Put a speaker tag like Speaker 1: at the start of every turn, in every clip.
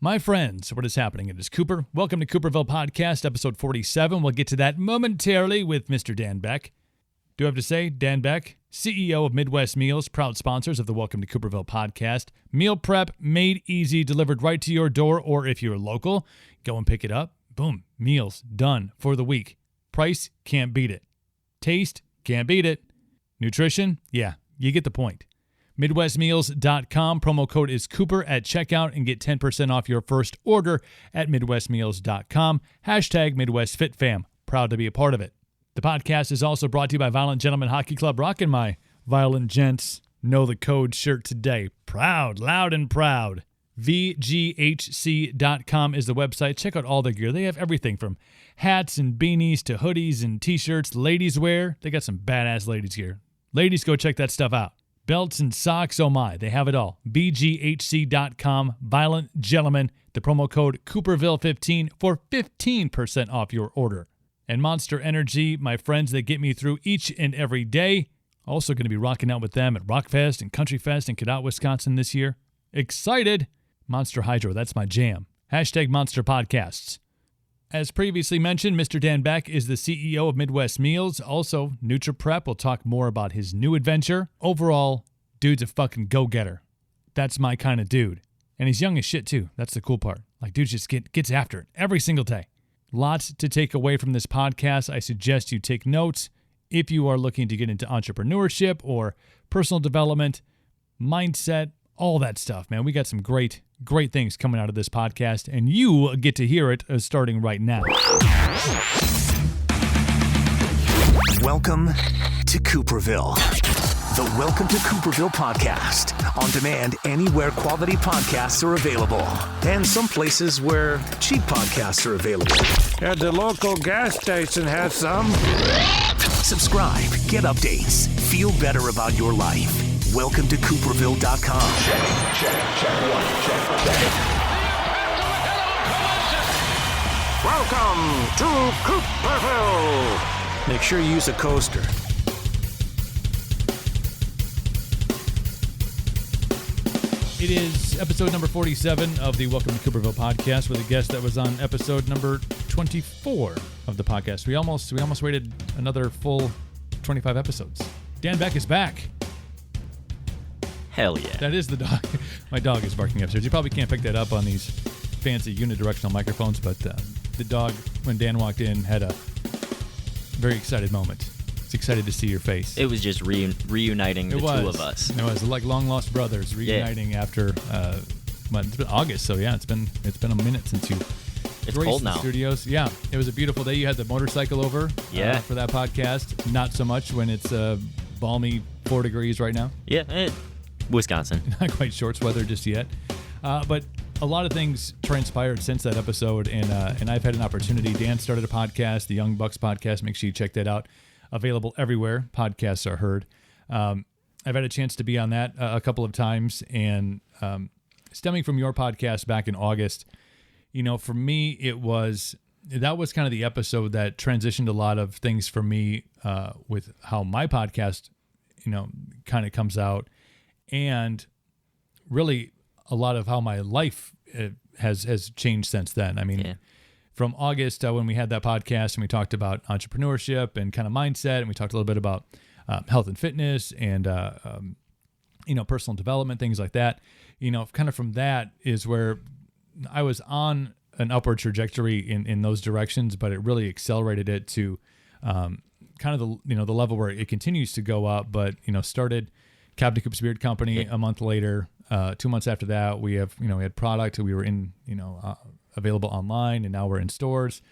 Speaker 1: My friends, what is happening? It is Cooper. Welcome to Cooperville Podcast, episode 47. We'll get to that momentarily with Mr. Dan Beck. Do I have to say, Dan Beck, CEO of Midwest Meals, proud sponsors of the Welcome to Cooperville Podcast. Meal prep made easy, delivered right to your door, or if you're local, go and pick it up. Boom, meals done for the week. Price, can't beat it. Taste, can't beat it. Nutrition, yeah, you get the point. MidwestMeals.com. Promo code is Cooper at checkout and get 10% off your first order at MidwestMeals.com. Hashtag MidwestFitFam. Proud to be a part of it. The podcast is also brought to you by Violent Gentlemen Hockey Club. Rocking my Violent Gents Know the Code shirt today. Proud, loud and proud. VGHC.com is the website. Check out all their gear. They have everything from hats and beanies to hoodies and t-shirts. Ladies wear. They got some badass ladies gear. Ladies, go check that stuff out. Belts and socks, oh my, they have it all. BGHC.com, Violent Gentlemen, the promo code Cooperville15 for 15% off your order. And Monster Energy, my friends that get me through each and every day. Also going to be rocking out with them at Rockfest and Country Fest in Cadott, Wisconsin this year. Excited! Monster Hydro, that's my jam. Hashtag Monster Podcasts. As previously mentioned, Mr. Dan Beck is the CEO of Midwest Meals. Also, Nutri-Prep. We'll talk more about his new adventure. Overall, dude's a fucking go-getter. That's my kind of dude. And he's young as shit, too. That's the cool part. Like, dude just gets after it every single day. Lots to take away from this podcast. I suggest you take notes if you are looking to get into entrepreneurship or personal development, mindset, all that stuff, man. We got some great things coming out of this podcast, and you get to hear it starting right now.
Speaker 2: Welcome to Cooperville. The Welcome to Cooperville podcast. On demand anywhere quality podcasts are available. And some places where cheap podcasts are available.
Speaker 3: At the local gas station has some.
Speaker 2: Subscribe, get updates, feel better about your life. Welcome to Cooperville.com. Check.
Speaker 3: Welcome to Cooperville.
Speaker 2: Make sure you use a coaster.
Speaker 1: It is episode number 47 of the Welcome to Cooperville podcast with a guest that was on episode number 24 of the podcast. We almost waited another full 25 episodes. Dan Beck is back.
Speaker 4: Hell yeah.
Speaker 1: That is the dog. My dog is barking upstairs. You probably can't pick that up on these fancy unidirectional microphones, but the dog, when Dan walked in, had a very excited moment. He's excited to see your face.
Speaker 4: It was just reuniting the two of us.
Speaker 1: It was like long-lost brothers reuniting after it's been August, so yeah, it's been a minute since you
Speaker 4: It's
Speaker 1: graced
Speaker 4: cold
Speaker 1: the
Speaker 4: now.
Speaker 1: studios. Yeah, it was a beautiful day. You had the motorcycle over for that podcast. Not so much when it's balmy 4 degrees right now.
Speaker 4: Yeah, Wisconsin.
Speaker 1: Not quite shorts weather just yet. But a lot of things transpired since that episode, and I've had an opportunity. Dan started a podcast, the Young Bucks podcast. Make sure you check that out. Available everywhere podcasts are heard. I've had a chance to be on that a couple of times, and stemming from your podcast back in August, for me, that was kind of the episode that transitioned a lot of things for me with how my podcast, kind of comes out. And really a lot of how my life has changed since then. I mean, from August when we had that podcast and we talked about entrepreneurship and kind of mindset, and we talked a little bit about health and fitness and, personal development, things like that. Kind of from that is where I was on an upward trajectory in those directions, but it really accelerated it to kind of the level where it continues to go up, but, started Captain Coop's Beard Company a month later. 2 months after that, we had product. We were in, available online, and now we're in stores.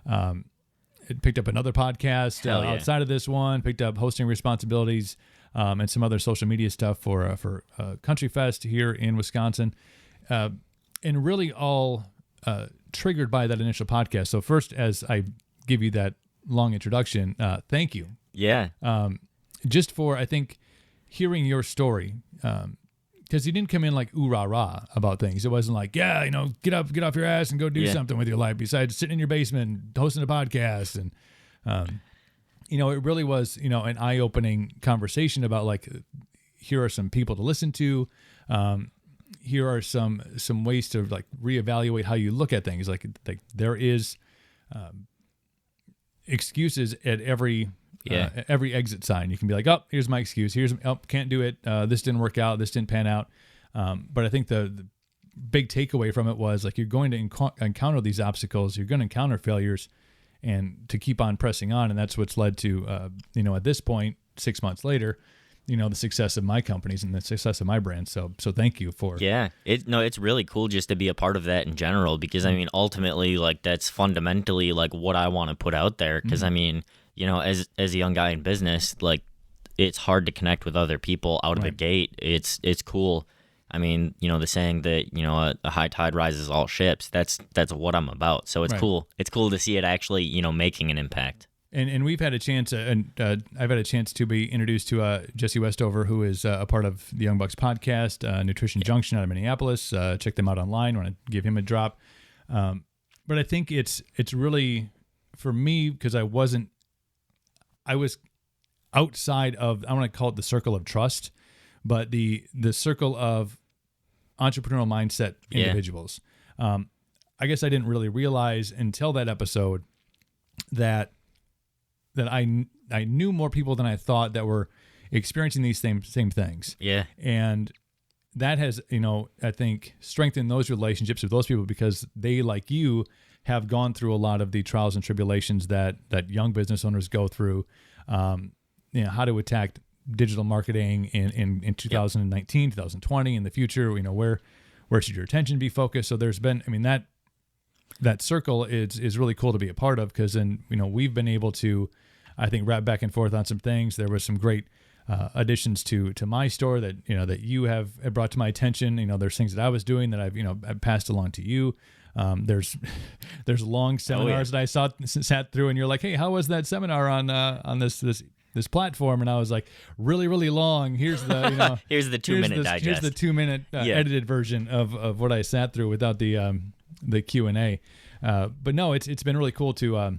Speaker 1: It picked up another podcast outside of this one, picked up hosting responsibilities and some other social media stuff for Country Fest here in Wisconsin. And really all triggered by that initial podcast. So first, as I give you that long introduction, thank you.
Speaker 4: Yeah.
Speaker 1: Just for, I think, hearing your story, because you didn't come in like ooh rah rah about things. It wasn't like, get off your ass and go do something with your life besides sitting in your basement hosting a podcast. And it really was an eye opening conversation about like, here are some people to listen to, here are some ways to like reevaluate how you look at things. Like there is excuses at every exit sign. You can be like, oh, here's my excuse. Can't do it. This didn't work out. This didn't pan out. But I think the big takeaway from it was like, you're going to encounter these obstacles. You're going to encounter failures, and to keep on pressing on. And that's what's led to, at this point, 6 months later, the success of my companies and the success of my brand. So thank you for.
Speaker 4: Yeah. It's really cool just to be a part of that in general, because I mean, ultimately, like, that's fundamentally like what I want to put out there. Cause I mean, as a young guy in business, like, it's hard to connect with other people out of the gate. It's cool. I mean, the saying that, a high tide rises all ships, that's what I'm about. So it's cool. It's cool to see it actually, making an impact.
Speaker 1: And we've had a chance, I've had a chance to be introduced to Jesse Westover, who is a part of the Young Bucks podcast, Nutrition Junction out of Minneapolis. Check them out online. Want to give him a drop. But I think it's really, for me, because I was outside of, I want to call it the circle of trust, but the circle of entrepreneurial mindset individuals. I guess I didn't really realize until that episode that I knew more people than I thought that were experiencing these same things.
Speaker 4: Yeah.
Speaker 1: And that has, I think, strengthened those relationships with those people, because they, like you, have gone through a lot of the trials and tribulations that young business owners go through. How to attack digital marketing in 2019, 2020, in the future. Where should your attention be focused? So there's been, that circle is really cool to be a part of, because then we've been able to, I think, wrap back and forth on some things. There was some great additions to my store that that you have brought to my attention. There's things that I was doing that I've passed along to you. There's long seminars that I sat through, and you're like, hey, how was that seminar on this platform? And I was like, really, really long. Here's the
Speaker 4: here's the 2-minute digest.
Speaker 1: Here's the 2-minute edited version of what I sat through without the Q&A. But no, it's been really cool to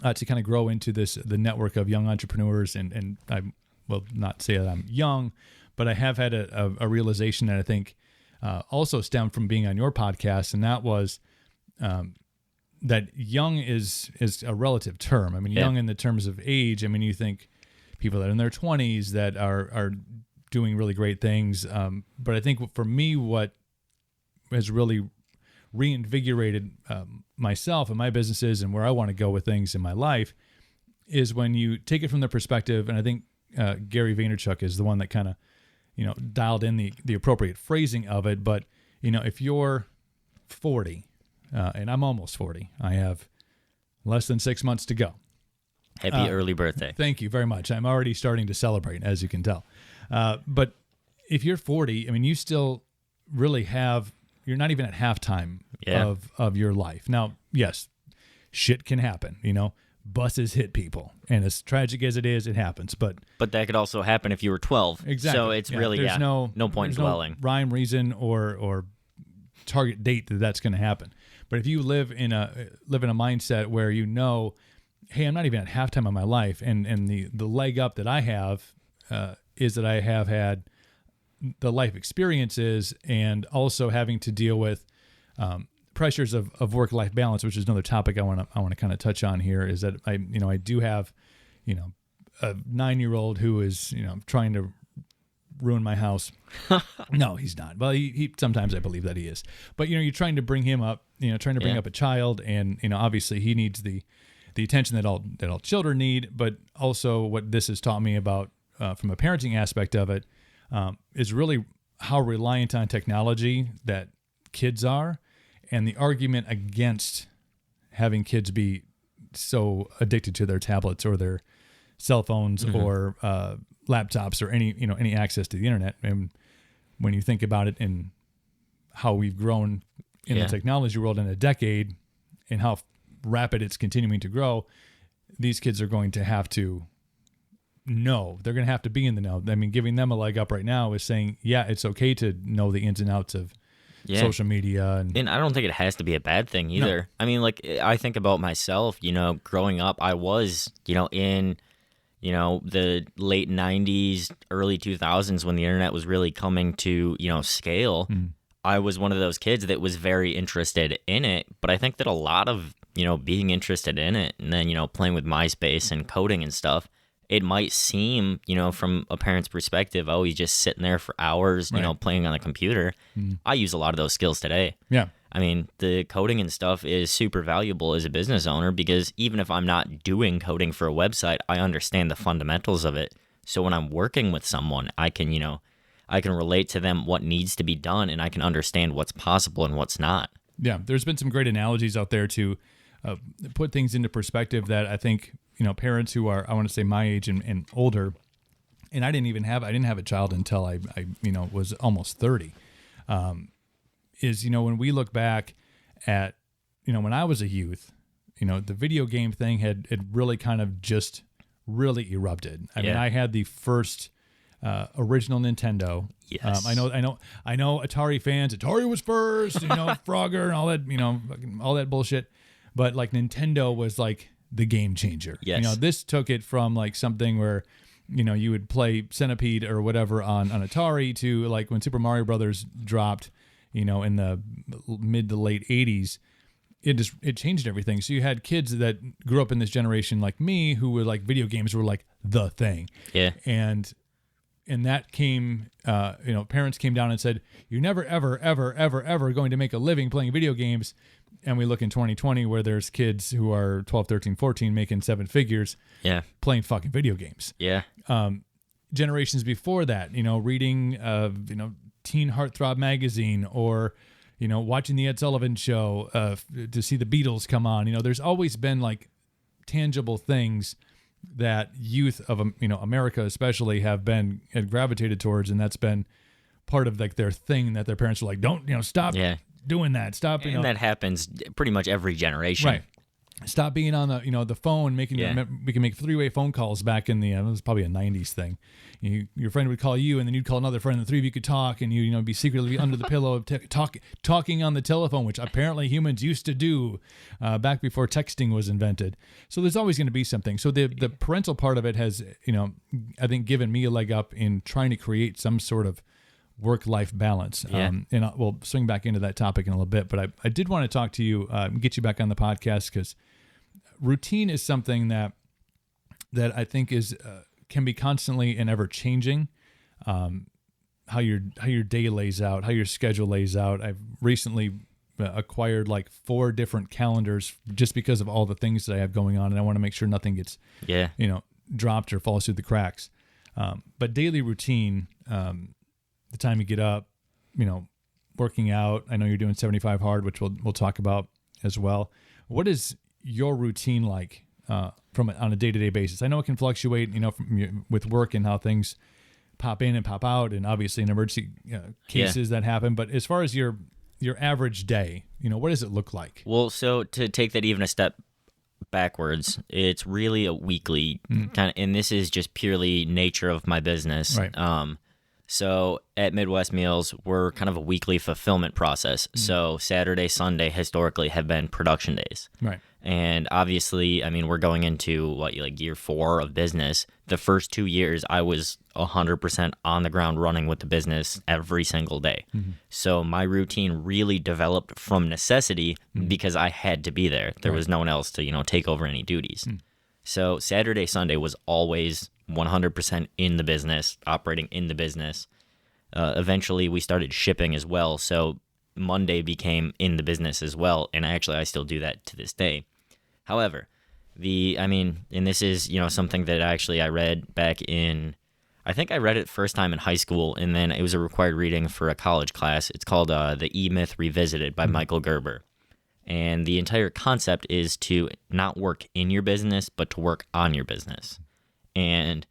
Speaker 1: kind of grow into the network of young entrepreneurs, and I will not say that I'm young, but I have had a realization that I think also stemmed from being on your podcast, and that was that young is a relative term. I mean, young in the terms of age. I mean, you think people that are in their 20s that are doing really great things. But I think for me, what has really reinvigorated myself and my businesses and where I want to go with things in my life is when you take it from the perspective, and I think Gary Vaynerchuk is the one that kind of, dialed in the appropriate phrasing of it. But, if you're 40, and I'm almost 40, I have less than 6 months to go.
Speaker 4: Happy early birthday.
Speaker 1: Thank you very much. I'm already starting to celebrate, as you can tell. But if you're 40, you still really you're not even at halftime of your life. Now, yes, shit can happen, buses hit people, and as tragic as it is, it happens. But
Speaker 4: that could also happen if you were 12.
Speaker 1: Exactly.
Speaker 4: So it's really, no point dwelling.
Speaker 1: No rhyme, reason, or target date that's going to happen. But if you live in a mindset where hey, I'm not even at halftime of my life, and the leg up that I have is that I have had the life experiences, and also having to deal with pressures of work-life balance, which is another topic I want to kind of touch on here. Is that I do have a 9-year-old who is trying to ruin my house. No, he's not. Well, he sometimes I believe that he is. But you're trying to bring him up, trying to bring up a child, and obviously he needs the attention that all children need. But also what this has taught me about from a parenting aspect of it is really how reliant on technology that kids are, and the argument against having kids be so addicted to their tablets or their cell phones or laptops or any access to the internet. And when you think about it and how we've grown in the technology world in a decade and how rapid it's continuing to grow, these kids are going to have to know. They're going to have to be in the know. I mean, giving them a leg up right now is saying, it's okay to know the ins and outs of social media.
Speaker 4: And I don't think it has to be a bad thing either. No. I mean, like, I think about myself, growing up, I was, in the late 90s, early 2000s when the internet was really coming to, scale, I was one of those kids that was very interested in it. But I think that a lot of, being interested in it and then, playing with MySpace and coding and stuff, it might seem, from a parent's perspective, oh, he's just sitting there for hours, playing on the computer. I use a lot of those skills today.
Speaker 1: Yeah.
Speaker 4: I mean, the coding and stuff is super valuable as a business owner because even if I'm not doing coding for a website, I understand the fundamentals of it. So when I'm working with someone, I can relate to them what needs to be done, and I can understand what's possible and what's not. Yeah,
Speaker 1: there's been some great analogies out there to put things into perspective that I think, parents who are, I want to say my age and older, and I didn't have a child until I was almost 30. Is, when we look back at, when I was a youth, the video game thing had really kind of just really erupted. I mean, I had the first original Nintendo.
Speaker 4: Yes.
Speaker 1: I know Atari fans, Atari was first, Frogger and all that, all that bullshit. But like Nintendo was like the game changer.
Speaker 4: Yes.
Speaker 1: This took it from like something where, you would play Centipede or whatever on Atari to like when Super Mario Brothers dropped, in the mid to late 80s, it changed everything. So you had kids that grew up in this generation like me who were like video games were like the thing.
Speaker 4: Yeah.
Speaker 1: And that came, parents came down and said, you're never, ever, ever, ever, ever going to make a living playing video games. And we look in 2020 where there's kids who are 12, 13, 14 making 7 figures playing fucking video games.
Speaker 4: Yeah.
Speaker 1: Generations before that, reading, Teen Heartthrob magazine or, watching the Ed Sullivan Show to see the Beatles come on. There's always been like tangible things that youth of, America especially had gravitated towards. And that's been part of like their thing that their parents were like, don't, stop doing that. Stop.
Speaker 4: And that happens pretty much every generation.
Speaker 1: Right. Stop being on the, the phone, we can make 3-way phone calls back in the, it was probably a 90s thing. Your friend would call you and then you'd call another friend and the three of you could talk and you be secretly under the pillow talking on the telephone, which apparently humans used to do back before texting was invented. So there's always going to be something. So the parental part of it has, I think given me a leg up in trying to create some sort of work-life balance.
Speaker 4: Yeah.
Speaker 1: And we'll swing back into that topic in a little bit, but I did want to talk to you, get you back on the podcast because routine is something that I think is can be constantly and ever changing. How your day lays out, how your schedule lays out. I've recently acquired like 4 different calendars just because of all the things that I have going on, and I want to make sure nothing gets dropped or falls through the cracks. But daily routine, the time you get up, working out. I know you're doing 75 hard, which we'll talk about as well. What is your routine like on a day-to-day basis? I know it can fluctuate, with work and how things pop in and pop out, and obviously in emergency cases that happen. But as far as your average day, what does it look like?
Speaker 4: Well, so to take that even a step backwards, it's really a weekly kind of, and this is just purely nature of my business.
Speaker 1: Right.
Speaker 4: So at Midwest Meals, we're kind of a weekly fulfillment process. So Saturday, Sunday historically have been production days.
Speaker 1: Right.
Speaker 4: And obviously, I mean, we're going into year 4 of business. The first 2 years, I was 100% on the ground running with the business every single day. Mm-hmm. So my routine really developed from necessity because I had to be there. There was no one else to, take over any duties. So Saturday, Sunday was always 100% in the business, operating in the business. Eventually, we started shipping as well. So Monday became in the business as well. And I still do that to this day. However, and this is, something that I read back in, I think I read it first time in high school, and then it was a required reading for a college class. It's called The E-Myth Revisited by Michael Gerber. And the entire concept is to not work in your business, but to work on your business. And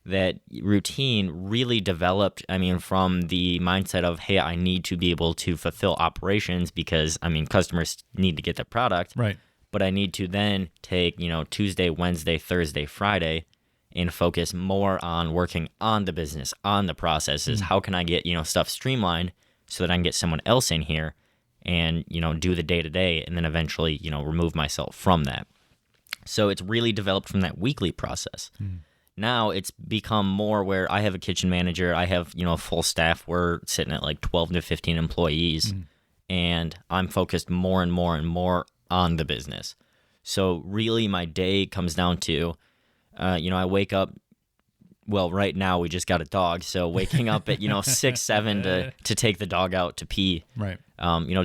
Speaker 4: that routine really developed, from the mindset of, hey, I need to be able to fulfill operations because, customers need to get the product.
Speaker 1: Right.
Speaker 4: But I need to then take, Tuesday, Wednesday, Thursday, Friday, and focus more on working on the business, on the processes. How can I get, stuff streamlined so that I can get someone else in here and, do the day-to-day and then eventually, remove myself from that. So it's really developed from that weekly process. now it's become more where I have a kitchen manager, I have, a full staff. We're sitting at like 12 to 15 employees, and I'm focused more and more and more on the business. So really my day comes down to, I wake up, well, right now we just got a dog, so waking up at, 6, 7 to take the dog out to pee.
Speaker 1: Right.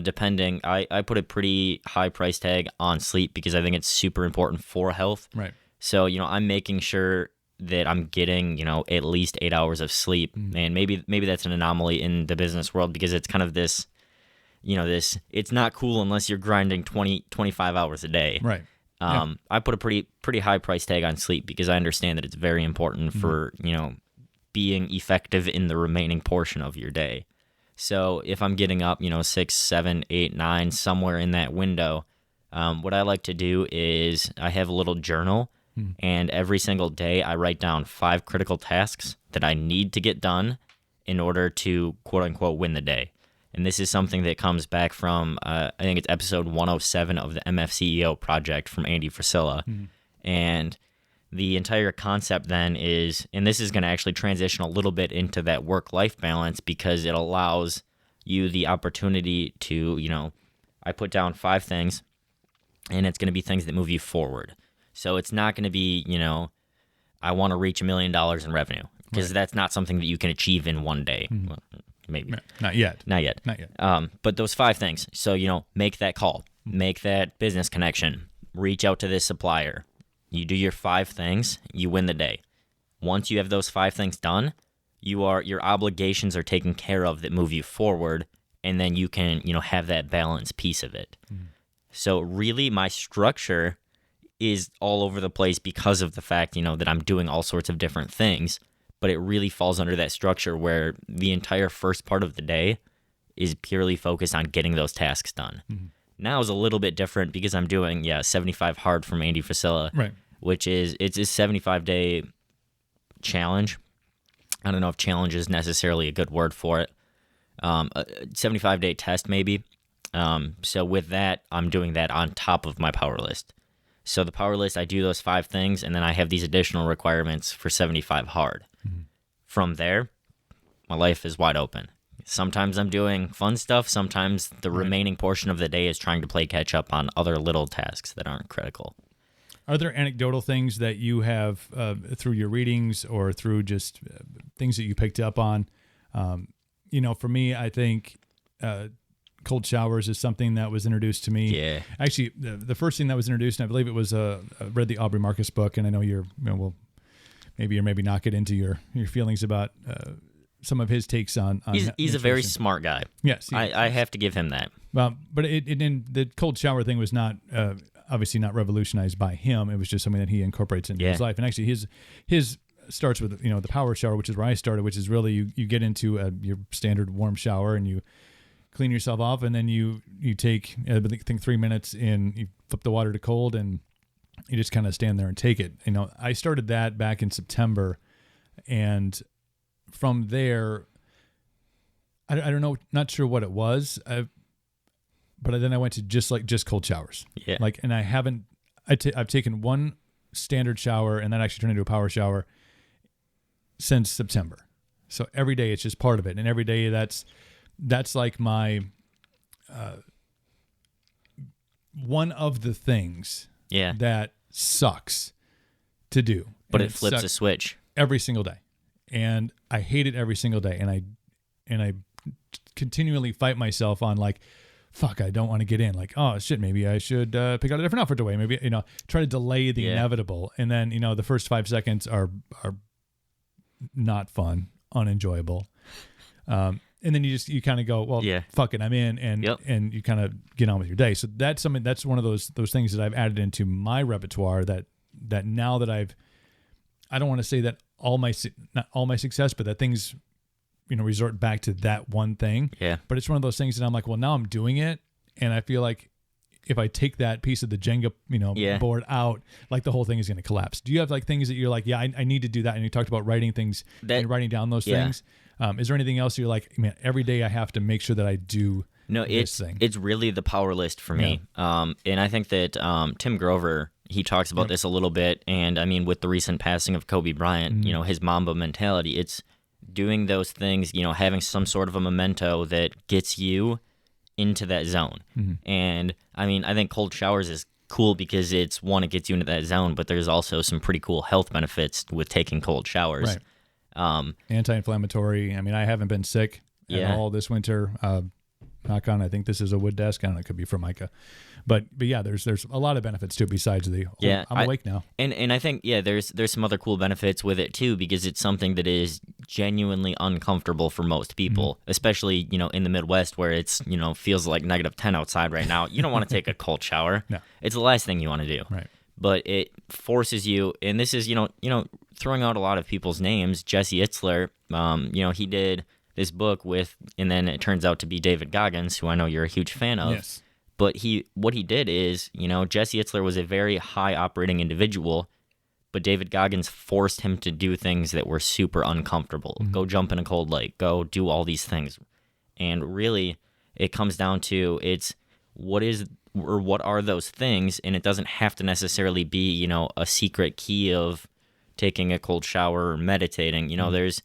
Speaker 4: Depending, I put a pretty high price tag on sleep because I think it's super important for health.
Speaker 1: Right. So,
Speaker 4: I'm making sure that I'm getting, at least 8 hours of sleep. And maybe that's an anomaly in the business world because it's kind of this, it's not cool unless you're grinding 20, 25 hours a day.
Speaker 1: Right.
Speaker 4: I put a pretty high price tag on sleep because I understand that it's very important for, being effective in the remaining portion of your day. So if I'm getting up, 6, 7, 8, 9, somewhere in that window, what I like to do is I have a little journal. And every single day I write down 5 critical tasks that I need to get done in order to, quote unquote, win the day. And this is something that comes back from, I think it's episode 107 of the MFCEO project from Andy Frisella. And the entire concept then is, and this is going to actually transition a little bit into that work-life balance because it allows you the opportunity to, I put down 5 things, and it's going to be things that move you forward. So it's not going to be, I want to reach $1 million in revenue because that's not something that you can achieve in one day. Well, maybe.
Speaker 1: Not yet.
Speaker 4: Not yet. But those 5 things. So, make that call, make that business connection, reach out to this supplier. You do your 5 things, you win the day. Once you have those 5 things done, your obligations are taken care of that move you forward, and then you can, have that balance piece of it. So really my structure is all over the place because of the fact, that I'm doing all sorts of different things, but it really falls under that structure where the entire first part of the day is purely focused on getting those tasks done. Now is a little bit different because I'm doing, 75 hard from Andy Frisella,
Speaker 1: right,
Speaker 4: which is, it's a 75-day challenge. I don't know if challenge is necessarily a good word for it. A 75-day test maybe. So with that, I'm doing that on top of my power list. So the power list, I do those 5 things, and then I have these additional requirements for 75 hard. From there, my life is wide open. Sometimes I'm doing fun stuff. Sometimes the remaining portion of the day is trying to play catch up on other little tasks that aren't critical.
Speaker 1: Are there anecdotal things that you have through your readings or through just things that you picked up on? For me, I think cold showers is something that was introduced to me.
Speaker 4: Yeah.
Speaker 1: Actually, the first thing that was introduced, and I believe it was I read the Aubrey Marcus book, and I know we'll maybe or maybe not get into your feelings about some of his takes on
Speaker 4: he's a very smart guy.
Speaker 1: Yes.
Speaker 4: I have to give him that.
Speaker 1: But the cold shower thing was not obviously not revolutionized by him. It was just something that he incorporates into his life. And actually his starts with the power shower, which is where I started, which is really you get into your standard warm shower and you clean yourself off, and then you take I think 3 minutes and you flip the water to cold and you just kind of stand there and take it. I started that back in September, and from there, I don't know, not sure what it was, but then I went to just cold showers.
Speaker 4: Yeah.
Speaker 1: And I've taken one standard shower and then actually turned into a power shower since September. So every day it's just part of it, and every day that's like my one of the things that sucks to do.
Speaker 4: But it flips a switch
Speaker 1: every single day. And I hate it every single day. And I continually fight myself on fuck, I don't want to get in. Oh shit, maybe I should pick out a different outfit away. Maybe, try to delay the inevitable. And then, the first 5 seconds are not fun, unenjoyable. And then you kind of go, well, fuck it, I'm in, and you kind of get on with your day. So that's one of those things that I've added into my repertoire that now that I don't want to say that not all my success, but that things, resort back to that one thing.
Speaker 4: Yeah.
Speaker 1: But it's one of those things that I'm like, well, now I'm doing it, and I feel like if I take that piece of the Jenga, board out, the whole thing is going to collapse. Do you have things that you're like, I need to do that? And you talked about writing things and writing down those things. Is there anything else you're like, man, every day I have to make sure that I do this thing?
Speaker 4: It's really the power list for me. And I think that Tim Grover, he talks about this a little bit. And I mean, with the recent passing of Kobe Bryant, you know, his Mamba mentality, it's doing those things, you know, having some sort of a memento that gets you into that zone. And I mean, I think cold showers is cool because it's one, it gets you into that zone, but there's also some pretty cool health benefits with taking cold showers.
Speaker 1: Right. Anti-inflammatory. I mean, I haven't been sick at all this winter. Knock on, I think this is a wood desk. I don't know, it could be Formica. But yeah, there's a lot of benefits too besides the I'm awake now.
Speaker 4: And I think there's some other cool benefits with it too, because it's something that is genuinely uncomfortable for most people, especially, you know, in the Midwest where it's, you know, feels like -10 outside right now. You don't want to take a cold shower.
Speaker 1: No.
Speaker 4: It's the last thing you want to do.
Speaker 1: Right.
Speaker 4: But it forces you, and this is, you know, throwing out a lot of people's names. Jesse Itzler, you know, he did this book with, and then it turns out to be David Goggins, who I know you're a huge fan of.
Speaker 1: Yes.
Speaker 4: But what he did is, you know, Jesse Itzler was a very high operating individual, but David Goggins forced him to do things that were super uncomfortable. Go jump in a cold lake, go do all these things. And really, it comes down to what are those things, and it doesn't have to necessarily be, you know, a secret key of taking a cold shower or meditating. You know, there's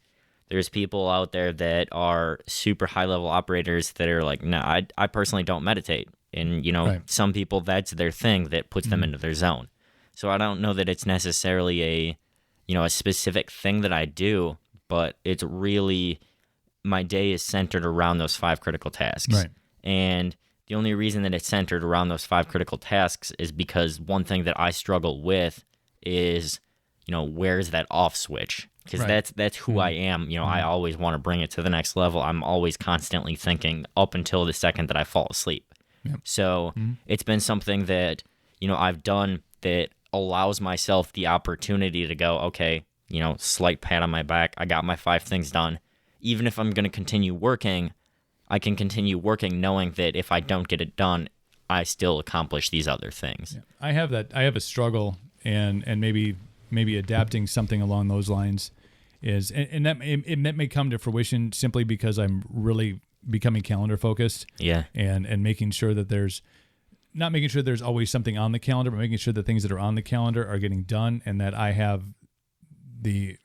Speaker 4: people out there that are super high level operators that are like, no, I personally don't meditate. And, you know, some people, that's their thing that puts them into their zone. So I don't know that it's necessarily a specific thing that I do, but it's really, my day is centered around those 5 critical tasks.
Speaker 1: Right.
Speaker 4: And the only reason that it's centered around those 5 critical tasks is because one thing that I struggle with is, you know, where's that off switch? Because that's who I am. You know, I always want to bring it to the next level. I'm always constantly thinking up until the second that I fall asleep. Yep. So it's been something that, you know, I've done that allows myself the opportunity to go, okay, you know, slight pat on my back. I got my 5 things done. Even if I'm going to continue working, I can continue working knowing that if I don't get it done, I still accomplish these other things.
Speaker 1: Yeah. I have a struggle, and maybe adapting something along those lines is, and that it may come to fruition simply because I'm really becoming calendar focused.
Speaker 4: Yeah.
Speaker 1: And making sure that there's always something on the calendar, but making sure the things that are on the calendar are getting done, and that I have the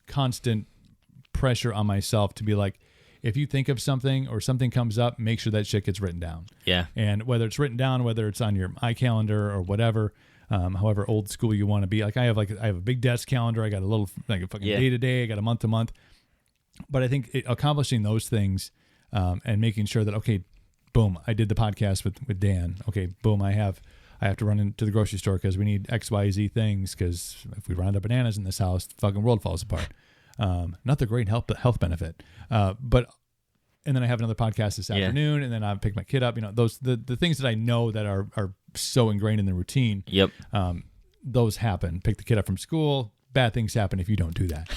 Speaker 1: constant pressure on myself to be like, if you think of something or something comes up, make sure that shit gets written down.
Speaker 4: Yeah.
Speaker 1: And whether it's written down, whether it's on your iCalendar or whatever, however old school you want to be. I have a big desk calendar. I got a little like a fucking day to day. I got a month to month. But I think accomplishing those things and making sure that, okay, boom, I did the podcast with Dan. Okay, boom, I have to run into the grocery store because we need XYZ things, because if we run out of bananas in this house, the fucking world falls apart. Not the great health benefit. And then I have another podcast this afternoon, and then I pick my kid up. You know, the things that I know that are so ingrained in the routine.
Speaker 4: Yep.
Speaker 1: Those happen. Pick the kid up from school. Bad things happen if you don't do that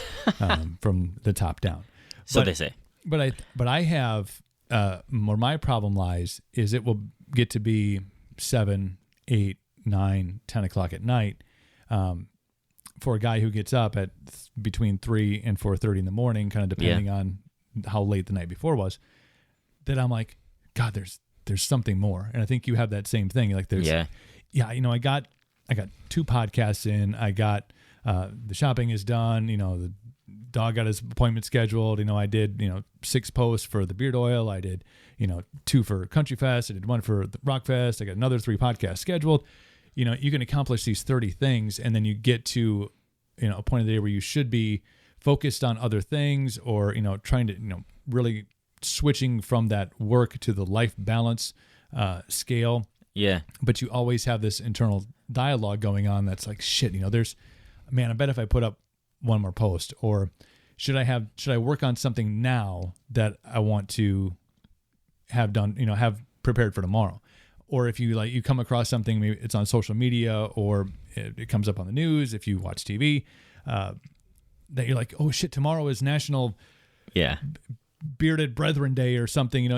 Speaker 1: from the top down.
Speaker 4: So they say.
Speaker 1: But I have where my problem lies is it will get to be 7, 8, 9, 10 o'clock at night for a guy who gets up at between 3 and 4:30 in the morning, kind of depending on how late the night before was, that I'm like, God, there's something more. And I think you have that same thing. Like there's, you know, I got 2 podcasts in, I got, the shopping is done, you know, the dog got his appointment scheduled. You know, I did, 6 posts for the beard oil. I did, 2 for Country Fest. I did 1 for the Rock Fest. I got another 3 podcasts scheduled. You know, you can accomplish these 30 things, and then you get to, a point of the day where you should be focused on other things, or, trying to, really switching from that work to the life balance scale.
Speaker 4: Yeah.
Speaker 1: But you always have this internal dialogue going on that's like, shit, I bet if I put up 1 more post, or should I work on something now that I want to have done, have prepared for tomorrow? Or if you come across something, maybe it's on social media, or it comes up on the news, if you watch TV, that you're like, oh shit, tomorrow is National Bearded Brethren Day or something,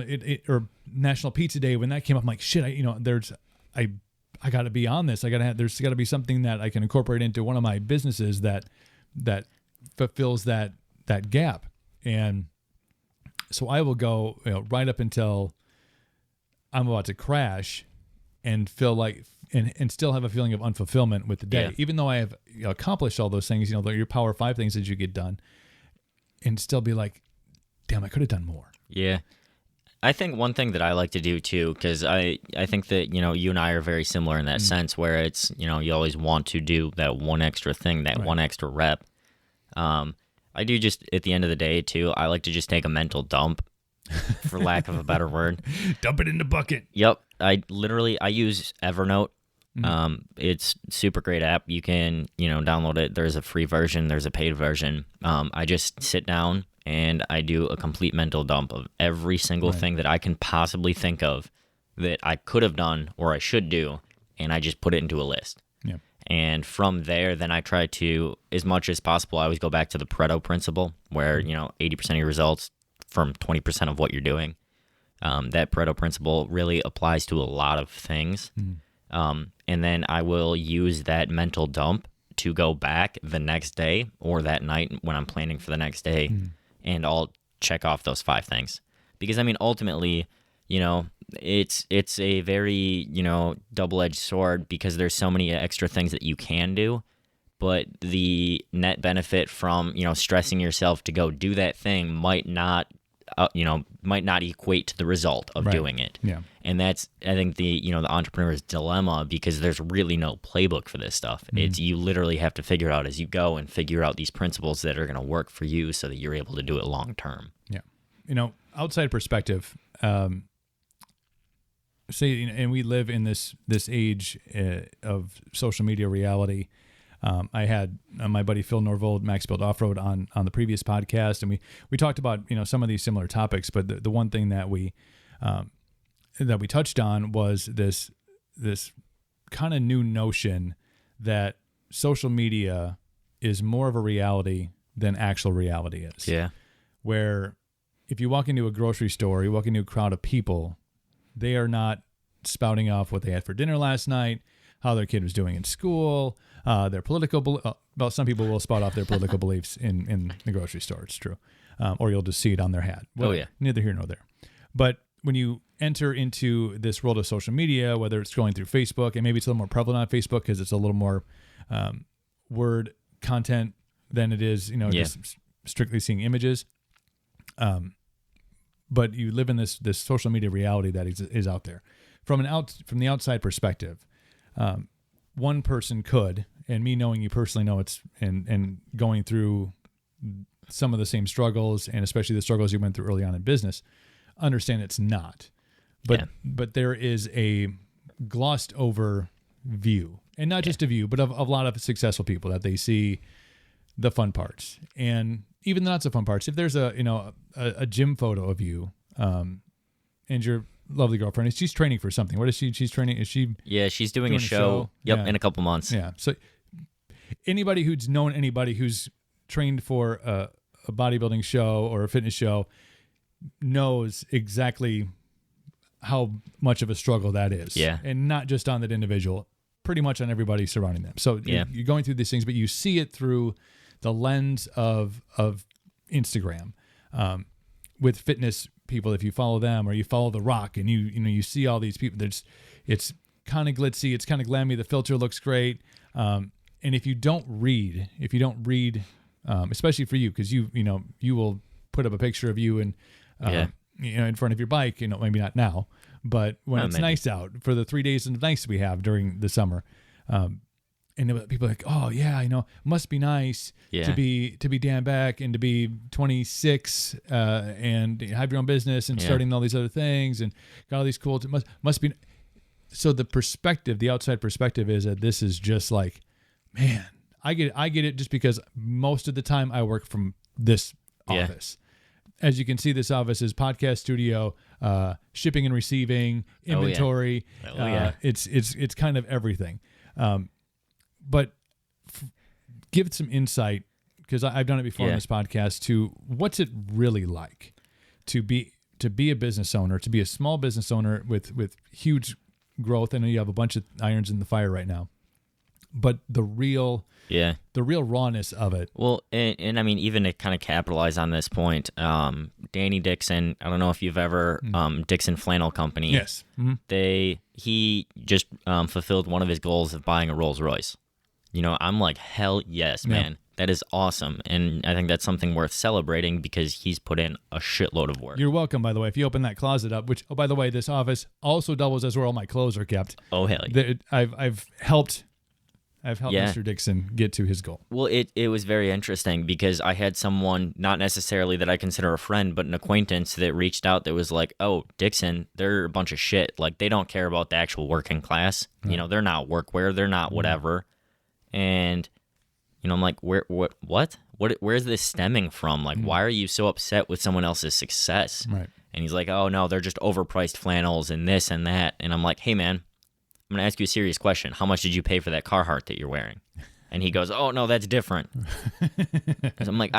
Speaker 1: or National Pizza Day. When that came up, I'm like, shit, I got to be on this. There's got to be something that I can incorporate into one of my businesses that fulfills that gap. And so I will go, right up until I'm about to crash and feel like and still have a feeling of unfulfillment with the day, even though I have accomplished all those things, your Power 5 things that you get done, and still be like, damn, I could have done more.
Speaker 4: Yeah. I think one thing that I like to do too, because I think that, you and I are very similar in that sense, where it's, you always want to do that one extra thing, that one extra rep. I do just at the end of the day too, I like to just take a mental dump, for lack of a better word.
Speaker 1: Dump it in the bucket.
Speaker 4: Yep. I use Evernote. It's super great app. You can, download it. There's a free version. There's a paid version. I just sit down and I do a complete mental dump of every single thing that I can possibly think of that I could have done or I should do. And I just put it into a list.
Speaker 1: Yeah.
Speaker 4: And from there, then I try to, as much as possible, I always go back to the Pareto principle where, 80% of your results from 20% of what you're doing. That Pareto principle really applies to a lot of things. And then I will use that mental dump to go back the next day or that night when I'm planning for the next day, and I'll check off those 5 things. Because, ultimately, it's a very, double-edged sword, because there's so many extra things that you can do, but the net benefit from, stressing yourself to go do that thing might not equate to the result of doing it.
Speaker 1: Yeah.
Speaker 4: And that's, I think, the entrepreneur's dilemma, because there's really no playbook for this stuff. It's, you literally have to figure it out as you go and figure out these principles that are going to work for you so that you're able to do it long term.
Speaker 1: Yeah. Outside perspective, say, and we live in this age of social media reality. I had my buddy Phil Norvold, Max Build Off-Road, on the previous podcast, and we talked about some of these similar topics. But the one thing that we touched on was this kind of new notion that social media is more of a reality than actual reality is.
Speaker 4: Yeah.
Speaker 1: Where if you walk into a grocery store, you walk into a crowd of people, they are not spouting off what they had for dinner last night, how their kid was doing in school, their political, well, some people will spout off their political beliefs in the grocery store. It's true. Or you'll just see it on their hat. Well, neither here nor there. But when you enter into this world of social media, whether it's scrolling through Facebook, and maybe it's a little more prevalent on Facebook because it's a little more word content than it is, just strictly seeing images. But you live in this social media reality that is out there. From the outside perspective, one person could, and me knowing you personally know it's, and going through some of the same struggles, and especially the struggles you went through early on in business, understand it's not. But there is a glossed over view, and not just a view, but of a lot of successful people, that they see the fun parts and even the not so fun parts. If there's a gym photo of you, and your lovely girlfriend, she's training for something. What is she? She's training. Is she?
Speaker 4: Yeah, she's doing a show. Yep, in a couple months.
Speaker 1: Yeah. So anybody who's known anybody who's trained for a bodybuilding show or a fitness show knows exactly how much of a struggle that is.
Speaker 4: Yeah.
Speaker 1: And not just on that individual, pretty much on everybody surrounding them. So you're going through these things, but you see it through the lens of Instagram, with fitness people. If you follow them, or you follow The Rock, and you see all these people, it's kind of glitzy, it's kind of glammy, the filter looks great. And if you don't read, especially for you, because you will put up a picture of you and in front of your bike, maybe not now, but when it's nice out, for the 3 days of nice we have during the summer, and people are like, oh yeah, must be nice to be Dan Beck and to be 26 and have your own business and starting all these other things and got all these cool. Must be. So the outside perspective is that this is just like, man, I get it just because most of the time I work from this office. As you can see, this office is podcast studio, shipping and receiving, inventory. It's kind of everything. But give some insight, because I've done it before on this podcast, to what's it really like to be a business owner, to be a small business owner with huge growth. I know you have a bunch of irons in the fire right now, but the real rawness of it.
Speaker 4: Well, and I mean, even to kind of capitalize on this point, Danny Dixon, I don't know if you've ever, Dixon Flannel Company.
Speaker 1: Yes. Mm-hmm.
Speaker 4: He just fulfilled one of his goals of buying a Rolls Royce. You know, I'm like, hell yes, man. That is awesome. And I think that's something worth celebrating because he's put in a shitload of work.
Speaker 1: You're welcome, by the way. If you open that closet up, which, oh, by the way, this office also doubles as where all my clothes are kept.
Speaker 4: Oh, hell yeah.
Speaker 1: I've helped Mr. Dixon get to his goal.
Speaker 4: Well, it was very interesting because I had someone, not necessarily that I consider a friend, but an acquaintance that reached out that was like, oh, Dixon, they're a bunch of shit. Like, they don't care about the actual working class. Right. You know, they're not workwear. They're not whatever. And, you know, I'm like, where's this stemming from? Like, why are you so upset with someone else's success?
Speaker 1: Right.
Speaker 4: And he's like, oh, no, they're just overpriced flannels and this and that. And I'm like, hey, man, I'm going to ask you a serious question. How much did you pay for that Carhartt that you're wearing? And he goes, oh, no, that's different. I'm like,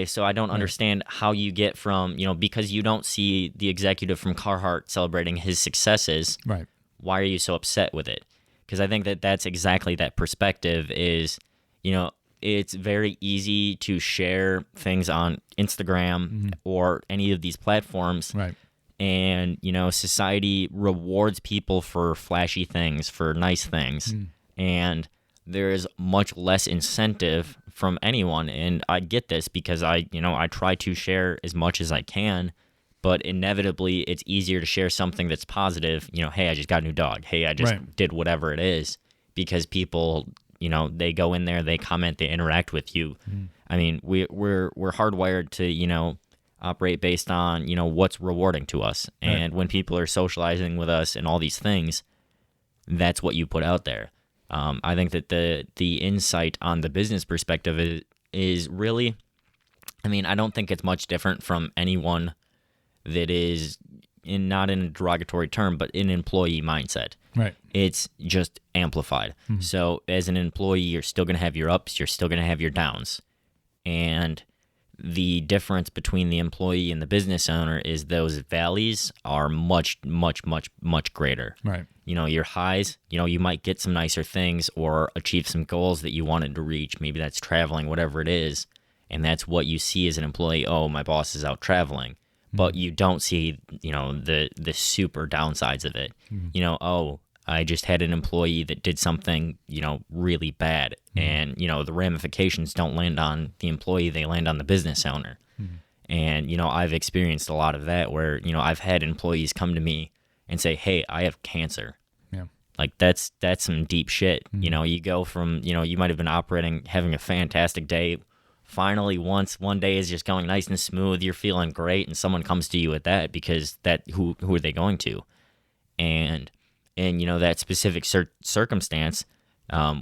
Speaker 4: so I don't understand how you get from, you know, because you don't see the executive from Carhartt celebrating his successes.
Speaker 1: Right.
Speaker 4: Why are you so upset with it? Because I think that's exactly that perspective is, you know, it's very easy to share things on Instagram or any of these platforms.
Speaker 1: Right.
Speaker 4: And, you know, society rewards people for flashy things, for nice things. And there is much less incentive from anyone. And I get this because I try to share as much as I can. But inevitably, it's easier to share something that's positive. You know, hey, I just got a new dog. Hey, I just did whatever it is. Because people, you know, they go in there, they comment, they interact with you. I mean, we're hardwired to, you know, operate based on, you know, what's rewarding to us. And when people are socializing with us and all these things, that's what you put out there. I think that the insight on the business perspective is really, I mean, I don't think it's much different from anyone that is not in a derogatory term, but in employee mindset.
Speaker 1: Right.
Speaker 4: It's just amplified. So as an employee, you're still going to have your ups, you're still going to have your downs. And the difference between the employee and the business owner is those valleys are much, much, much, much greater.
Speaker 1: Right.
Speaker 4: You know, your highs, you know, you might get some nicer things or achieve some goals that you wanted to reach. Maybe that's traveling, whatever it is. And that's what you see as an employee. Oh, my boss is out traveling. But you don't see, you know, the super downsides of it. You know, oh, I just had an employee that did something, you know, really bad. And, you know, the ramifications don't land on the employee, they land on the business owner. And, you know, I've experienced a lot of that where, you know, I've had employees come to me and say, hey, I have cancer.
Speaker 1: Yeah.
Speaker 4: Like, that's some deep shit. You know, you go from, you know, you might have been operating, having a fantastic day. Finally, one day is just going nice and smooth, you're feeling great, and someone comes to you with that because who are they going to? And you know, that specific circumstance,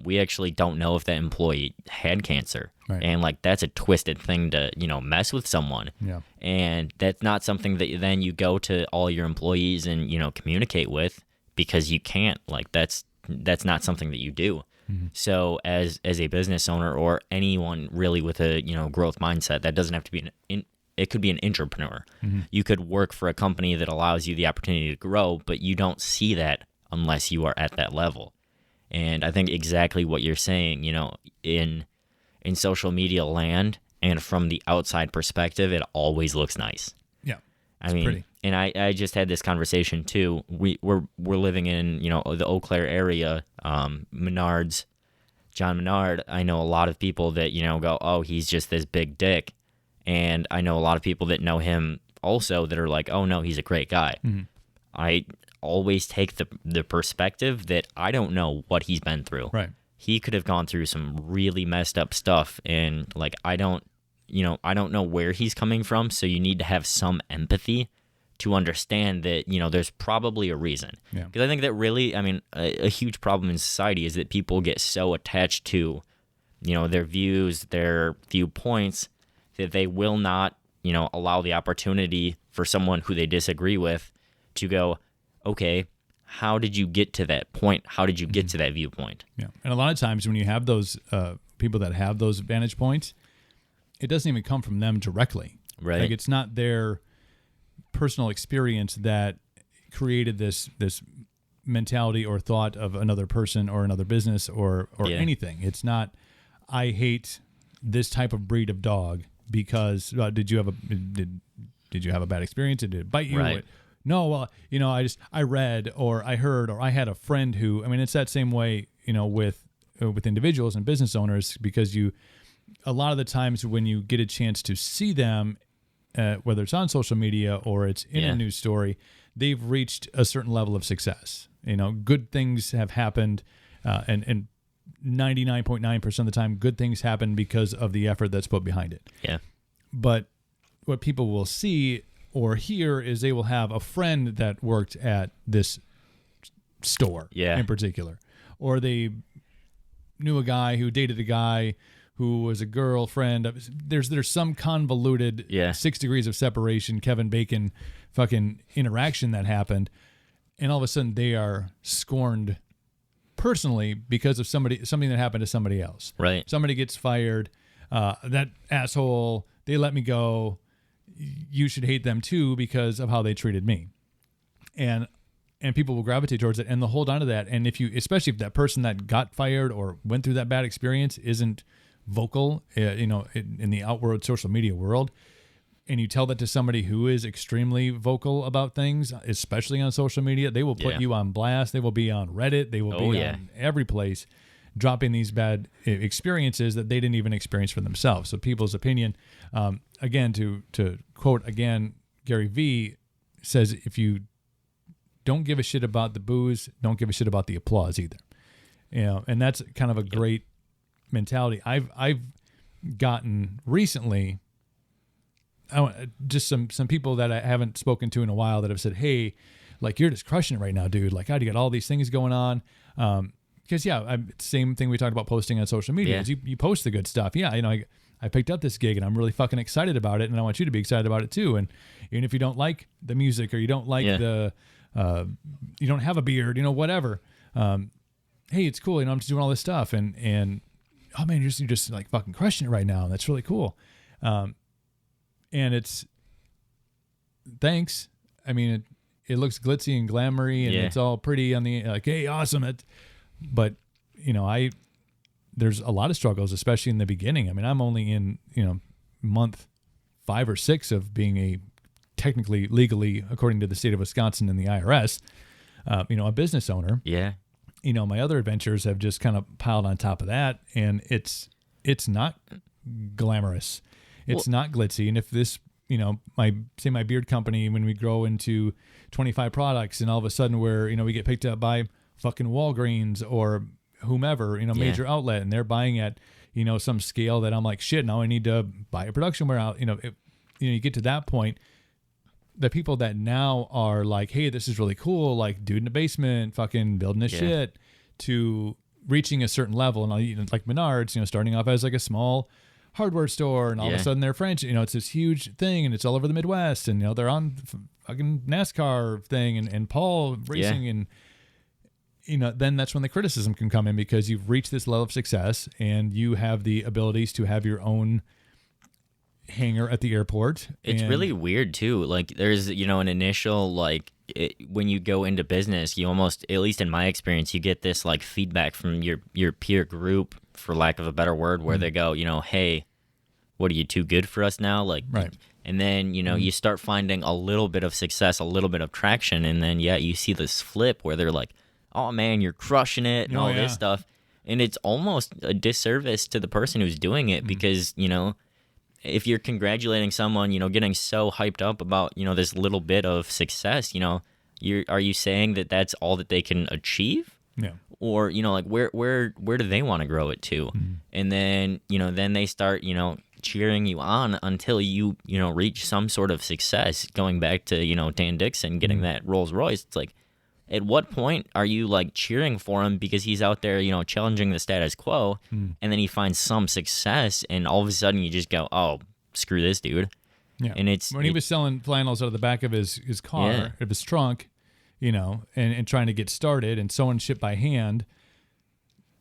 Speaker 4: we actually don't know if that employee had cancer.
Speaker 1: Right.
Speaker 4: And like, that's a twisted thing to, you know, mess with someone.
Speaker 1: Yeah.
Speaker 4: And that's not something that then you go to all your employees and, you know, communicate with because you can't. Like, that's not something that you do. So as a business owner or anyone really with a, you know, growth mindset, that doesn't have to be it could be an entrepreneur. You could work for a company that allows you the opportunity to grow, but you don't see that unless you are at that level. And I think exactly what you're saying, you know, in social media land and from the outside perspective, it always looks nice.
Speaker 1: Yeah.
Speaker 4: I mean, pretty. And I just had this conversation too. We're living in, you know, the Eau Claire area, Menards, John Menard. I know a lot of people that, you know, go, oh, he's just this big dick. And I know a lot of people that know him also that are like, oh no, he's a great guy. I always take the perspective that I don't know what he's been through.
Speaker 1: Right.
Speaker 4: He could have gone through some really messed up stuff. And like, I don't know where he's coming from. So you need to have some empathy to understand that, you know, there's probably a reason.
Speaker 1: Yeah.
Speaker 4: Because I think that really, I mean, a huge problem in society is that people get so attached to, you know, their views, their viewpoints, that they will not, you know, allow the opportunity for someone who they disagree with to go, okay, how did you get to that point? How did you get to that viewpoint?
Speaker 1: Yeah. And a lot of times when you have those people that have those vantage points, it doesn't even come from them directly.
Speaker 4: Right.
Speaker 1: Like, it's not their personal experience that created this mentality or thought of another person or another business or anything. It's not, I hate this type of breed of dog because did you have a bad experience? Did it bite you?
Speaker 4: Right.
Speaker 1: No, well, I read or I heard or I had a friend who, I mean, it's that same way, with individuals and business owners, because a lot of the times when you get a chance to see them, whether it's on social media or it's in a news story, they've reached a certain level of success. Good things have happened, and 99.9% of the time, good things happen because of the effort that's put behind it.
Speaker 4: Yeah.
Speaker 1: But what people will see or hear is they will have a friend that worked at this store in particular, or they knew a guy who dated a guy who was a girlfriend. There's some convoluted 6 degrees of separation, Kevin Bacon fucking interaction that happened. And all of a sudden they are scorned personally because of something that happened to somebody else.
Speaker 4: Right.
Speaker 1: Somebody gets fired. That asshole, they let me go. You should hate them too because of how they treated me. And people will gravitate towards it and they'll hold on to that. And especially if that person that got fired or went through that bad experience isn't vocal, in the outward social media world, and you tell that to somebody who is extremely vocal about things, especially on social media, they will put you on blast. They will be on Reddit. They will be on every place, dropping these bad experiences that they didn't even experience for themselves. So people's opinion, again, to quote again, Gary Vee says, if you don't give a shit about the booze, don't give a shit about the applause either. And that's kind of a great mentality. I've gotten recently, just some people that I haven't spoken to in a while that have said, hey, like, you're just crushing it right now, dude. Like, God, you got all these things going on. Because same thing we talked about posting on social media is you post the good stuff. Yeah, I picked up this gig and I'm really fucking excited about it, and I want you to be excited about it too. And even if you don't like the music or you don't like you don't have a beard, whatever. Hey, it's cool. I'm just doing all this stuff, and oh man, you're just like fucking crushing it right now. That's really cool. And it's thanks. I mean, it looks glitzy and glamoury, and it's all pretty on the like, hey, awesome. But there's a lot of struggles, especially in the beginning. I mean, I'm only in month 5 or 6 of being a technically, legally, according to the state of Wisconsin and the IRS, a business owner. Yeah. My other adventures have just kind of piled on top of that, and it's not glamorous. It's not glitzy. And if this, my beard company, when we grow into 25 products and all of a sudden we get picked up by fucking Walgreens or whomever, major outlet, and they're buying at, some scale that I'm like, shit, now I need to buy a production warehouse. You get to that point, the people that now are like, hey, this is really cool, like dude in the basement, fucking building this shit, to reaching a certain level. And like Menards, starting off as like a small hardware store, and all of a sudden they're French. It's this huge thing, and it's all over the Midwest, and they're on fucking NASCAR thing and Paul racing, and then that's when the criticism can come in, because you've reached this level of success and you have the abilities to have your own hangar at the airport.
Speaker 4: It's really weird too. Like, there's an initial when you go into business, you almost, at least in my experience, you get this like feedback from your peer group, for lack of a better word, where they go, hey, what, are you too good for us now? Like,
Speaker 1: right.
Speaker 4: And then, you start finding a little bit of success, a little bit of traction. And then, you see this flip where they're like, oh man, you're crushing it and all this stuff. And it's almost a disservice to the person who's doing it, because, if you're congratulating someone, getting so hyped up about, this little bit of success, are you saying that that's all that they can achieve?
Speaker 1: Yeah.
Speaker 4: Or, like, where do they want to grow it to? Mm-hmm. And then, then they start, cheering you on until you, reach some sort of success. Going back to, Dan Dixon getting that Rolls Royce, it's like, at what point are you like cheering for him because he's out there, challenging the status quo, and then he finds some success, and all of a sudden you just go, oh, screw this dude.
Speaker 1: Yeah. And when he was selling flannels out of the back of his car, of his trunk, and trying to get started and sewing shit by hand,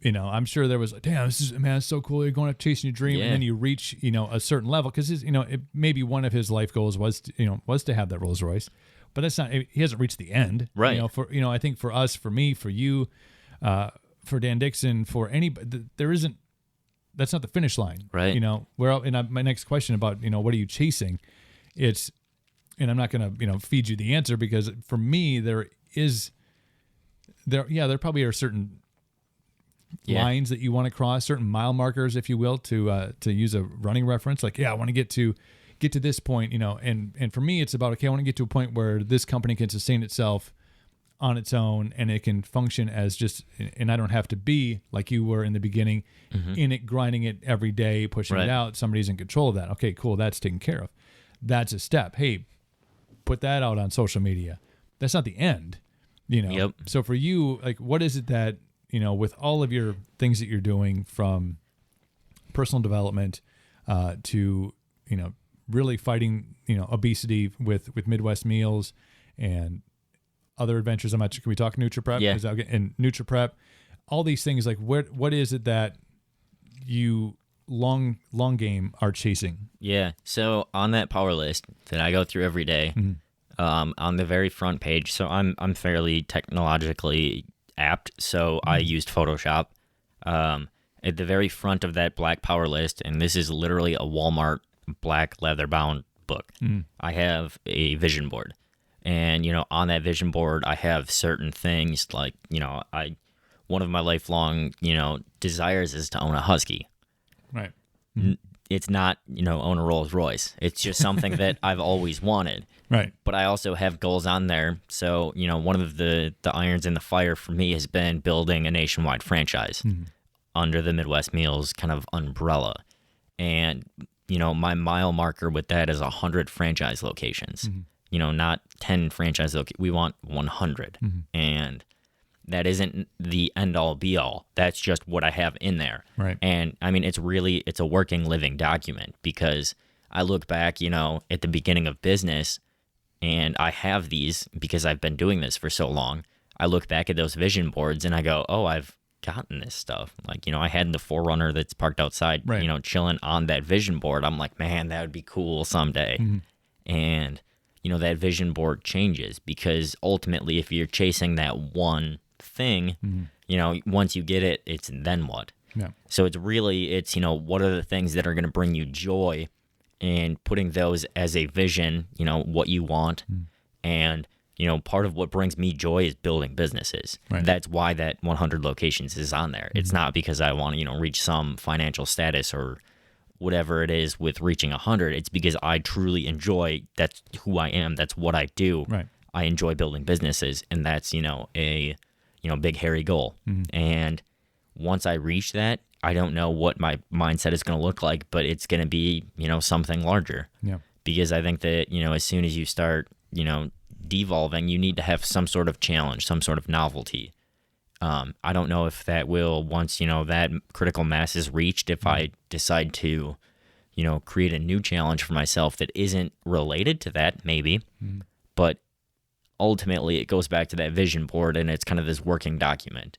Speaker 1: I'm sure there was, damn, it's so cool. You're going up chasing your dream, and then you reach, a certain level, because maybe one of his life goals was to have that Rolls Royce, but that's not, he hasn't reached the end.
Speaker 4: Right.
Speaker 1: I think for us, for me, for you, for Dan Dixon, for anybody, that's not the finish line.
Speaker 4: Right.
Speaker 1: My next question about, what are you chasing? And I'm not going to, feed you the answer, because for me, there probably are certain lines that you want to cross, certain mile markers, if you will, to use a running reference. Like, I want to get to this point, and for me, it's about, okay, I want to get to a point where this company can sustain itself on its own, and it can function as just, and I don't have to be like you were in the beginning, in it, grinding it every day, pushing it out. Somebody's in control of that. Okay, cool. That's taken care of. That's a step. Hey, put that out on social media. That's not the end,
Speaker 4: Yep.
Speaker 1: So for you, like, what is it that, with all of your things that you're doing, from personal development to, really fighting, obesity with Midwest meals and other adventures? Can we talk Nutri-Prep?
Speaker 4: Yeah.
Speaker 1: And Nutri-Prep, all these things, like, what is it that you long game are chasing?
Speaker 4: Yeah. So on that power list that I go through every day, on the very front page, so I'm fairly technologically apt, so I used Photoshop. At the very front of that black power list, and this is literally a Walmart black leather bound book, I have a vision board. And, on that vision board, I have certain things like, one of my lifelong, desires is to own a Husky.
Speaker 1: Right.
Speaker 4: It's not, own a Rolls Royce. It's just something that I've always wanted.
Speaker 1: Right.
Speaker 4: But I also have goals on there. So, one of the irons in the fire for me has been building a nationwide franchise under the Midwest Meals kind of umbrella. And, my mile marker with that is 100 franchise locations. Not 10 franchise locations. We want 100. And that isn't the end all be all. That's just what I have in there.
Speaker 1: Right.
Speaker 4: And I mean, it's a working, living document, because I look back, at the beginning of business, and I have these because I've been doing this for so long. I look back at those vision boards and I go, oh, I've gotten this stuff. Like, I had the 4Runner that's parked outside,
Speaker 1: right,
Speaker 4: chilling on that vision board. I'm like, man, that would be cool someday. And, that vision board changes, because ultimately, if you're chasing that one thing, once you get it, it's then what?
Speaker 1: Yeah.
Speaker 4: So it's what are the things that are going to bring you joy, and putting those as a vision, what you want. And, part of what brings me joy is building businesses.
Speaker 1: Right.
Speaker 4: That's why that 100 locations is on there. It's not because I want to, reach some financial status or whatever it is with reaching 100. It's because I truly enjoy, that's who I am. That's what I do.
Speaker 1: Right.
Speaker 4: I enjoy building businesses, and that's, a big hairy goal. And once I reach that, I don't know what my mindset is going to look like, but it's going to be, something larger.
Speaker 1: Yeah.
Speaker 4: Because I think that, as soon as you start, devolving, you need to have some sort of challenge, some sort of novelty. I don't know if that will, once, that critical mass is reached, if I decide to, create a new challenge for myself that isn't related to that, maybe. But ultimately, it goes back to that vision board, and it's kind of this working document.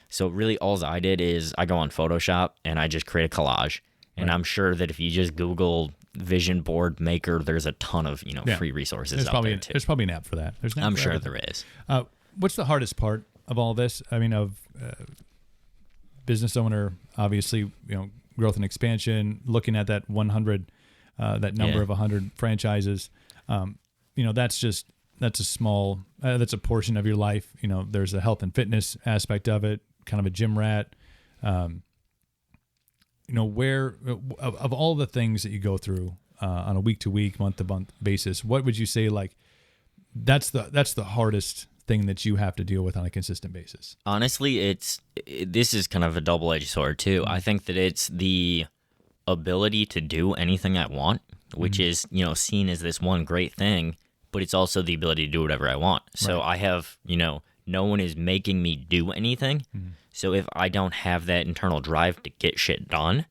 Speaker 4: So really, all I did is I go on Photoshop and I just create a collage. And I'm sure that if you just Google vision board maker, there's a ton of free resources out there too.
Speaker 1: There's probably an app for that.
Speaker 4: I'm sure there is.
Speaker 1: What's the hardest part of all this? I mean, of business owner, obviously, growth and expansion, looking at that 100, that number of 100 franchises. That's a small, that's a portion of your life. There's a health and fitness aspect of it, kind of a gym rat. Where of all the things that you go through on a week to week, month to month basis, what would you say, like, that's the hardest thing that you have to deal with on a consistent basis?
Speaker 4: Honestly, this is kind of a double-edged sword too. I think that it's the ability to do anything I want, which is, seen as this one great thing, but it's also the ability to do whatever I want. So I have, no one is making me do anything. So if I don't have that internal drive to get shit done,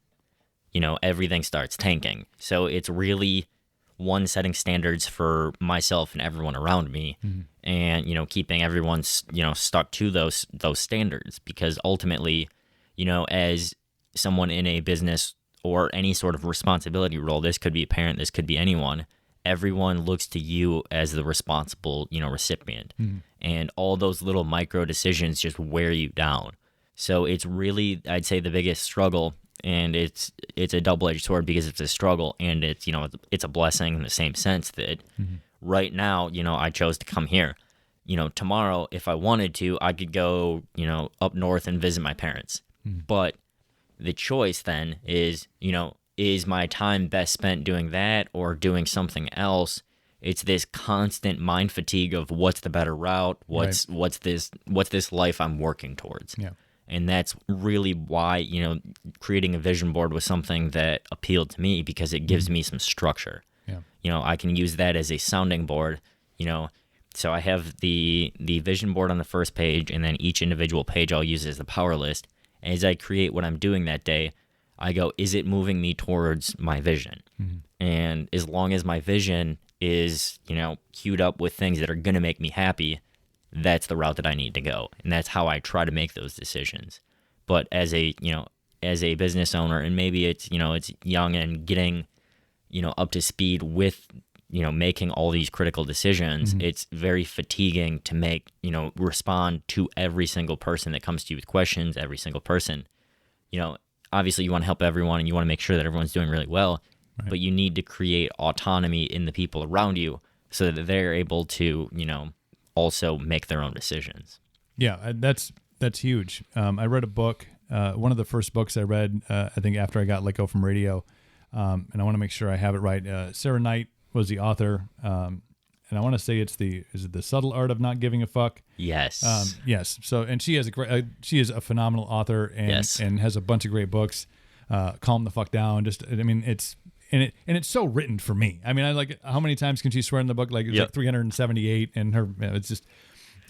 Speaker 4: everything starts tanking. So it's really one, setting standards for myself and everyone around me, and, keeping everyone, stuck to those standards, because ultimately, as someone in a business or any sort of responsibility role, this could be a parent, this could be anyone, everyone looks to you as the responsible, recipient. And all those little micro decisions just wear you down. So it's really, I'd say, the biggest struggle, and it's a double-edged sword because it's a struggle and it's a blessing in the same sense that right now, I chose to come here. Tomorrow, if I wanted to, I could go, up north and visit my parents. But the choice then is, is my time best spent doing that or doing something else? It's this constant mind fatigue of what's the better route, what's this life I'm working towards.
Speaker 1: Yeah.
Speaker 4: And that's really why, creating a vision board was something that appealed to me because it gives me some structure.
Speaker 1: Yeah.
Speaker 4: I can use that as a sounding board, So I have the vision board on the first page, and then each individual page I'll use as the power list. As I create what I'm doing that day, I go, is it moving me towards my vision? And as long as my vision is, queued up with things that are going to make me happy, that's the route that I need to go. And that's how I try to make those decisions. But as a business owner, and maybe it's young and getting, up to speed with, making all these critical decisions, it's very fatiguing to make, respond to every single person that comes to you with questions, every single person. Obviously you want to help everyone and you want to make sure that everyone's doing really well, but you need to create autonomy in the people around you so that they're able to, also make their own decisions.
Speaker 1: Yeah, that's huge. I read a book, one of the first books I read, I think after I got let go from radio, and I want to make sure I have it right. Sarah Knight was the author, and I want to say is it The Subtle Art of Not Giving a Fuck?
Speaker 4: Yes.
Speaker 1: Yes. So, and she has she is a phenomenal author and has a bunch of great books. Calm the Fuck Down. It's so written for me. I mean, I like, how many times can she swear in the book? Like it's like 378, and it's just.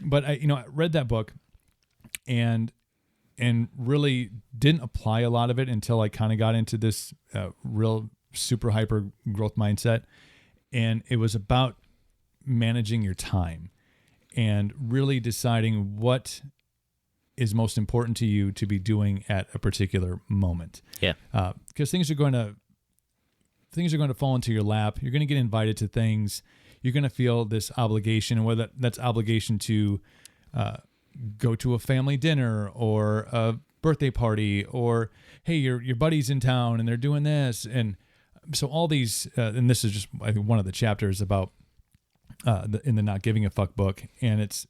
Speaker 1: But I read that book, and really didn't apply a lot of it until I kind of got into this real super hyper growth mindset, and it was about managing your time and really deciding what is most important to you to be doing at a particular moment.
Speaker 4: Yeah.
Speaker 1: Because things are going to fall into your lap. You're going to get invited to things. You're going to feel this obligation, and whether that's obligation to go to a family dinner or a birthday party, or hey, your buddy's in town and they're doing this, and so all these. And this is just, I think, one of the chapters about in the Not Giving a Fuck book, and it's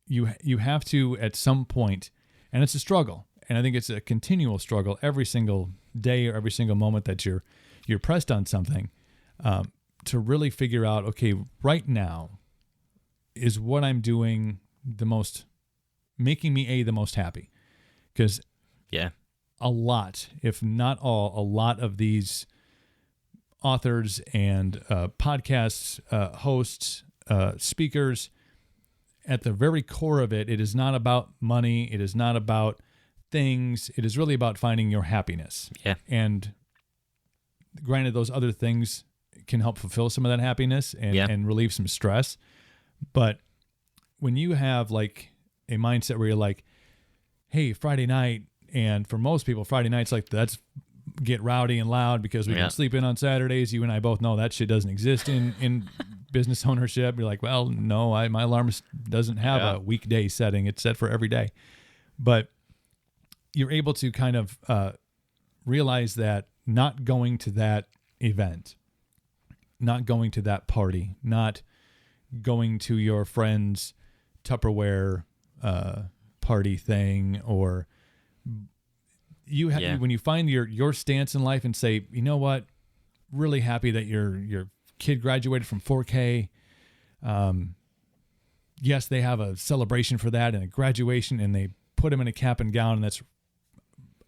Speaker 1: you have to at some point, and it's a struggle, and I think it's a continual struggle every single day or every single moment that you're pressed on something, to really figure out, okay, right now is what I'm doing making me the most happy. Because a lot, if not all, a lot of these authors and podcasts, hosts, speakers, at the very core of it, it is not about money. It is not about things. It is really about finding your happiness. Yeah. And granted, those other things can help fulfill some of that happiness and relieve some stress. But when you have like a mindset where you're like, hey, Friday night, and for most people, Friday night's like, that's get rowdy and loud because we can sleep in on Saturdays. You and I both know that shit doesn't exist in business ownership. You're like, well, no, my alarm doesn't have a weekday setting. It's set for every day. But you're able to kind of realize that not going to that event, not going to that party, not going to your friend's Tupperware party thing, or when you find your stance in life and say, you know what, really happy that your kid graduated from 4K. Yes, they have a celebration for that and a graduation, and they put him in a cap and gown, and that's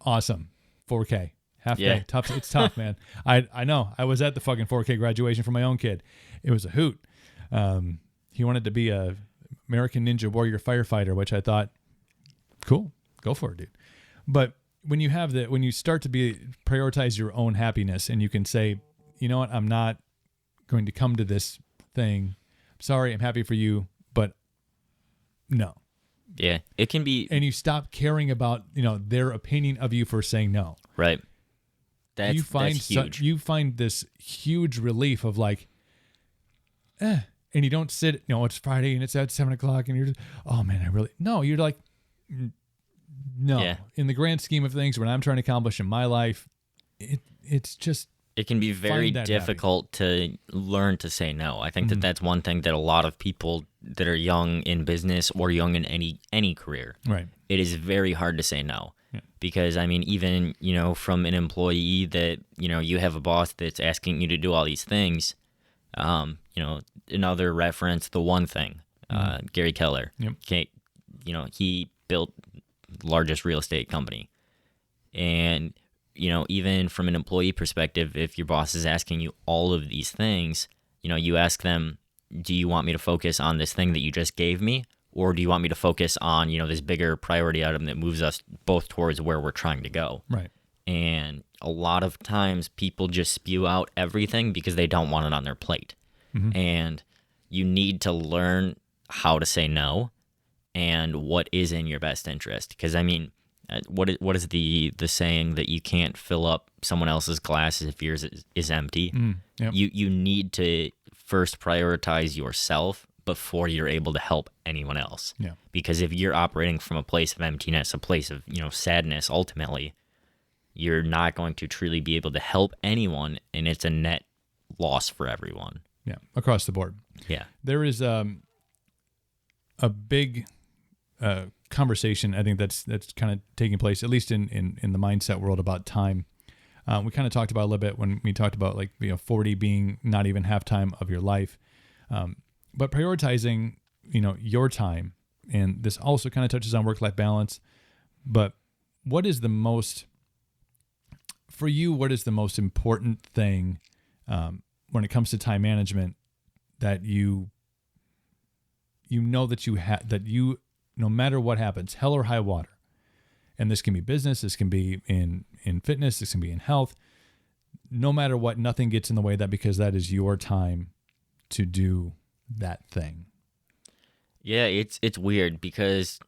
Speaker 1: awesome. 4K. Half day. Tough. It's tough, man. I know. I was at the fucking 4K graduation for my own kid. It was a hoot. He wanted to be a American Ninja Warrior firefighter, which I thought, cool, go for it, dude. But when you start to prioritize your own happiness, and you can say, you know what, I'm not going to come to this thing. I'm sorry, I'm happy for you, but no.
Speaker 4: Yeah, it can be.
Speaker 1: And you stop caring about, their opinion of you for saying no.
Speaker 4: Right. That's huge.
Speaker 1: You find this huge relief of like, And you don't sit, it's Friday and it's at 7:00 and you're just, oh man, you're like, no.
Speaker 4: Yeah.
Speaker 1: In the grand scheme of things, what I'm trying to accomplish in my life, it's just.
Speaker 4: It can be very difficult to learn to say no. I think that that's one thing that a lot of people that are young in business or young in any career,
Speaker 1: right?
Speaker 4: It is very hard to say no. Yeah. Because, I mean, even, from an employee that, you have a boss that's asking you to do all these things, another reference, The One Thing, Gary Keller, he built the largest real estate company. And, even from an employee perspective, if your boss is asking you all of these things, you ask them, do you want me to focus on this thing that you just gave me? Or do you want me to focus on, this bigger priority item that moves us both towards where we're trying to go?
Speaker 1: Right.
Speaker 4: And a lot of times people just spew out everything because they don't want it on their plate. Mm-hmm. And you need to learn how to say no and what is in your best interest. Because, I mean, what is the saying that you can't fill up someone else's glass if yours is empty? Yep. You need to first prioritize yourself before you're able to help anyone else.
Speaker 1: Yeah.
Speaker 4: Because if you're operating from a place of emptiness, a place of, sadness, ultimately, you're not going to truly be able to help anyone, and it's a net loss for everyone.
Speaker 1: Yeah, across the board.
Speaker 4: Yeah.
Speaker 1: There is a big conversation, I think that's kind of taking place, at least in the mindset world, about time. We kind of talked about a little bit when we talked about 40 being not even half time of your life. But prioritizing, your time, and this also kind of touches on work-life balance, but what is the most important thing when it comes to time management that you know that you no matter what happens, hell or high water, and this can be business, this can be in fitness, this can be in health, no matter what, nothing gets in the way of that, because that is your time to do that thing.
Speaker 4: Yeah, it's weird because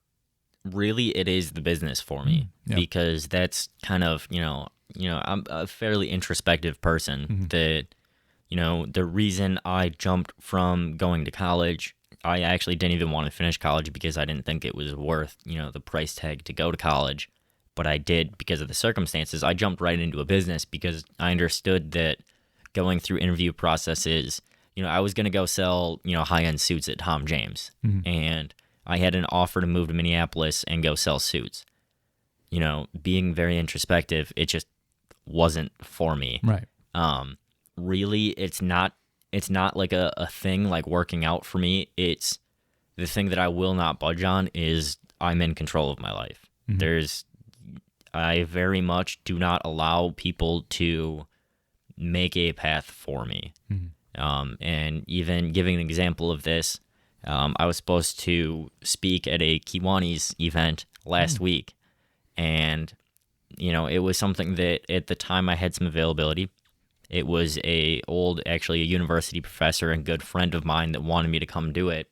Speaker 4: really it is the business for me. Yeah. Because that's kind of, I'm a fairly introspective person that, the reason I jumped from going to college, I actually didn't even want to finish college because I didn't think it was worth, the price tag to go to college. But I did because of the circumstances. I jumped right into a business because I understood that going through interview processes, I was going to go sell, high-end suits at Tom James. And I had an offer to move to Minneapolis and go sell suits. Being very introspective, it just wasn't for me.
Speaker 1: Right.
Speaker 4: Really, it's not like a thing like working out for me. It's the thing that I will not budge on is I'm in control of my life. I very much do not allow people to make a path for me. And even giving an example of this, I was supposed to speak at a Kiwanis event last week. And, it was something that at the time I had some availability. It was a university professor and good friend of mine that wanted me to come do it,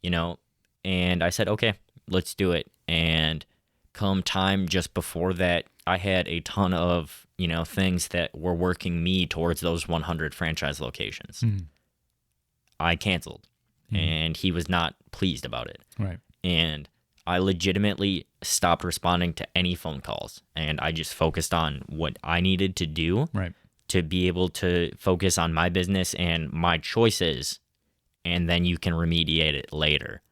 Speaker 4: and I said, okay, let's do it. And come time just before that, I had a ton of, things that were working me towards those 100 franchise locations. I canceled, and he was not pleased about it.
Speaker 1: Right.
Speaker 4: And I legitimately stopped responding to any phone calls, and I just focused on what I needed to do.
Speaker 1: Right.
Speaker 4: To be able to focus on my business and my choices, and then you can remediate it later.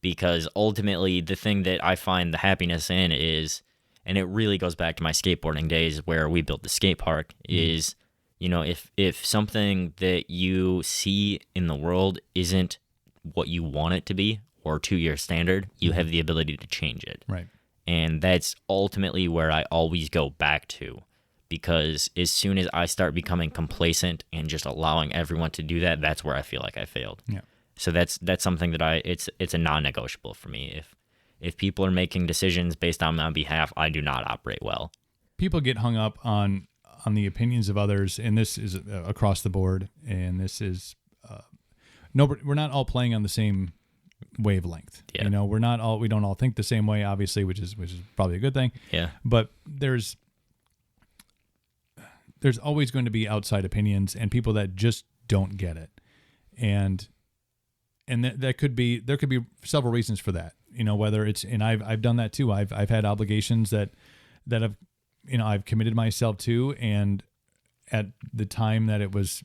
Speaker 4: Because ultimately, the thing that I find the happiness in is, and it really goes back to my skateboarding days where we built the skate park, is, if something that you see in the world isn't what you want it to be or to your standard, you have the ability to change it.
Speaker 1: Right.
Speaker 4: And that's ultimately where I always go back to. Because as soon as I start becoming complacent and just allowing everyone to do that, that's where I feel like I failed.
Speaker 1: Yeah.
Speaker 4: So that's something that it's a non-negotiable for me. If people are making decisions based on my behalf, I do not operate well.
Speaker 1: People get hung up on the opinions of others, and this is across the board. And this is we're not all playing on the same wavelength.
Speaker 4: Yeah.
Speaker 1: We don't all think the same way, obviously, which is probably a good thing.
Speaker 4: Yeah.
Speaker 1: But there's always going to be outside opinions and people that just don't get it. and there could be several reasons for that. Whether it's, and I've done that too. I've had obligations that have, I've committed myself to, and at the time that it was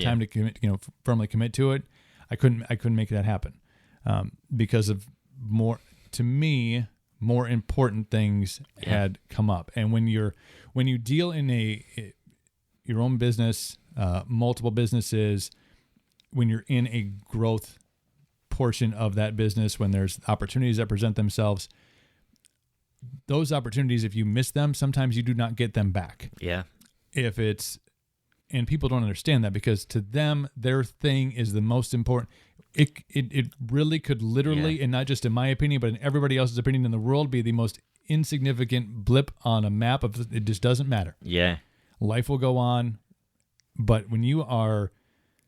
Speaker 1: time to commit, firmly commit to it, I couldn't make that happen because of more important things had come up. And when you deal in your own business, multiple businesses, when you're in a growth portion of that business, when there's opportunities that present themselves, those opportunities, if you miss them, sometimes you do not get them back.
Speaker 4: Yeah.
Speaker 1: And people don't understand that, because to them, their thing is the most important. It really could literally, and not just in my opinion, but in everybody else's opinion in the world, be the most insignificant blip on a map of, it just doesn't matter.
Speaker 4: Yeah.
Speaker 1: Life will go on. But when you are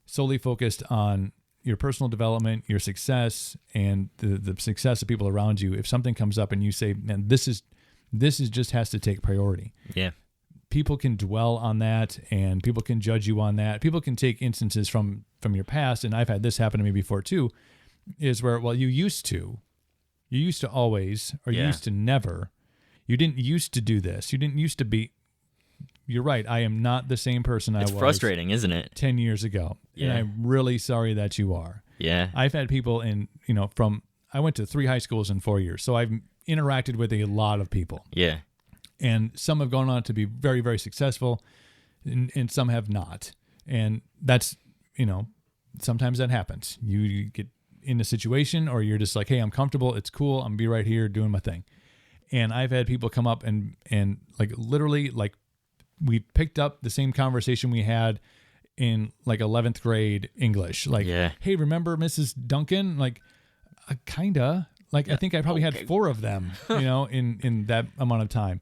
Speaker 1: solely focused on your personal development, your success, and the success of people around you, if something comes up and you say, man, this is just has to take priority.
Speaker 4: Yeah.
Speaker 1: People can dwell on that, and people can judge you on that. People can take instances from your past, and I've had this happen to me before too, is where, well, you used to always, or you used to never, you didn't used to do this. You didn't used to be. You're right. I am not the same person I was.
Speaker 4: It's frustrating, isn't it?
Speaker 1: 10 years ago.
Speaker 4: Yeah.
Speaker 1: And I'm really sorry that you are.
Speaker 4: Yeah.
Speaker 1: I've had people I went to 3 high schools in 4 years. So I've interacted with a lot of people.
Speaker 4: Yeah.
Speaker 1: And some have gone on to be very, very successful, and some have not. And that's, sometimes that happens. You get in a situation, or you're just like, hey, I'm comfortable. It's cool. I'm gonna be right here doing my thing. And I've had people come up and like literally, like, we picked up the same conversation we had in like 11th grade English. Like, hey, remember Mrs. Duncan? Like, kinda. Like, I think I probably had 4 of them, in that amount of time.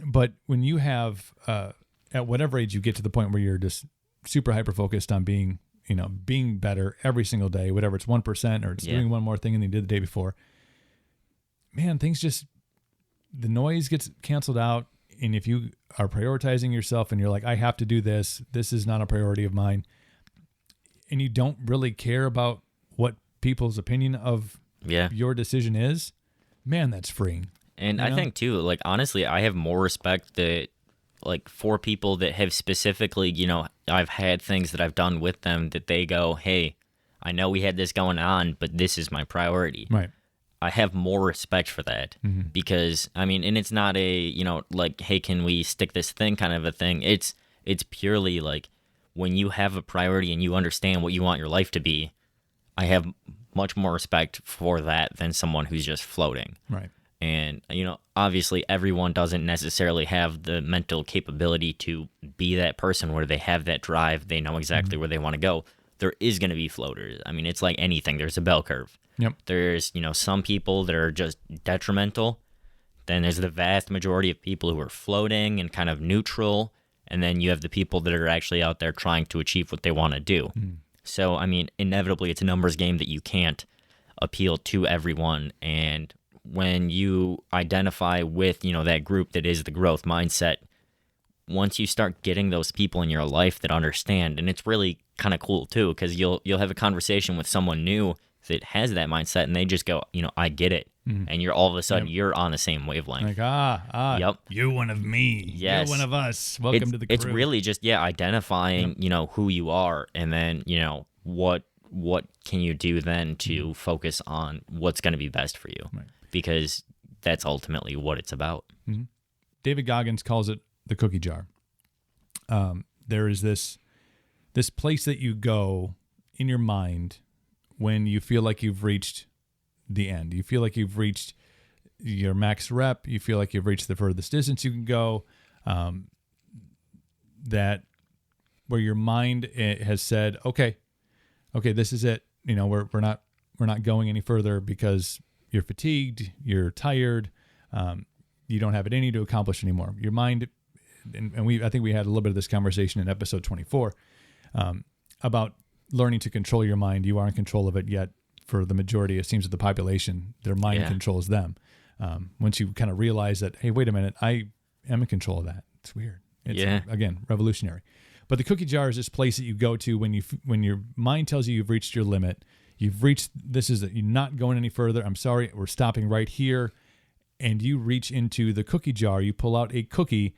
Speaker 1: But when you have, at whatever age you get to the point where you're just super hyper focused on being better every single day, whatever it's 1% or it's doing one more thing than you did the day before, man, the noise gets canceled out. And if you are prioritizing yourself and you're like, I have to do this is not a priority of mine, and you don't really care about what people's opinion of your decision is, man, that's freeing.
Speaker 4: And I think too, like, honestly, I have more respect for people that have specifically, I've had things that I've done with them that they go, hey, I know we had this going on, but this is my priority.
Speaker 1: Right.
Speaker 4: I have more respect for that because, and it's not a, like, hey, can we stick this thing kind of a thing. It's purely like, when you have a priority and you understand what you want your life to be, I have much more respect for that than someone who's just floating.
Speaker 1: Right.
Speaker 4: And, obviously everyone doesn't necessarily have the mental capability to be that person where they have that drive. They know exactly where they want to go. There is going to be floaters. It's like anything. There's a bell curve.
Speaker 1: Yep.
Speaker 4: There's, some people that are just detrimental. Then there's the vast majority of people who are floating and kind of neutral. And then you have the people that are actually out there trying to achieve what they want to do. So, inevitably it's a numbers game that you can't appeal to everyone. And when you identify with, that group that is the growth mindset, once you start getting those people in your life that understand, and it's really kind of cool too, because you'll have a conversation with someone new that has that mindset, and they just go, I get it. And you're all of a sudden, you're on the same wavelength.
Speaker 1: Like,
Speaker 4: yep.
Speaker 1: You're one of me.
Speaker 4: Yes.
Speaker 1: You're one of us. Welcome to the crew.
Speaker 4: It's really just, identifying, who you are, and then, what can you do then to focus on what's going to be best for you? Right. Because that's ultimately what it's about.
Speaker 1: David Goggins calls it the cookie jar. There is this place that you go in your mind when you feel like you've reached the end. You feel like you've reached your max rep. You feel like you've reached the furthest distance you can go. That where your mind has said, okay, this is it. We're not going any further because you're fatigued, you're tired, you don't have it in you to accomplish anymore. Your mind, and I think we had a little bit of this conversation in episode 24 about learning to control your mind. You are in control of it, yet for the majority, it seems, of the population, their mind controls them. Once you kind of realize that, hey, wait a minute, I am in control of that. It's weird. It's, again, revolutionary. But the cookie jar is this place that you go to when your mind tells you you've reached your limit. You've reached, you're not going any further. I'm sorry, we're stopping right here. And you reach into the cookie jar, you pull out a cookie,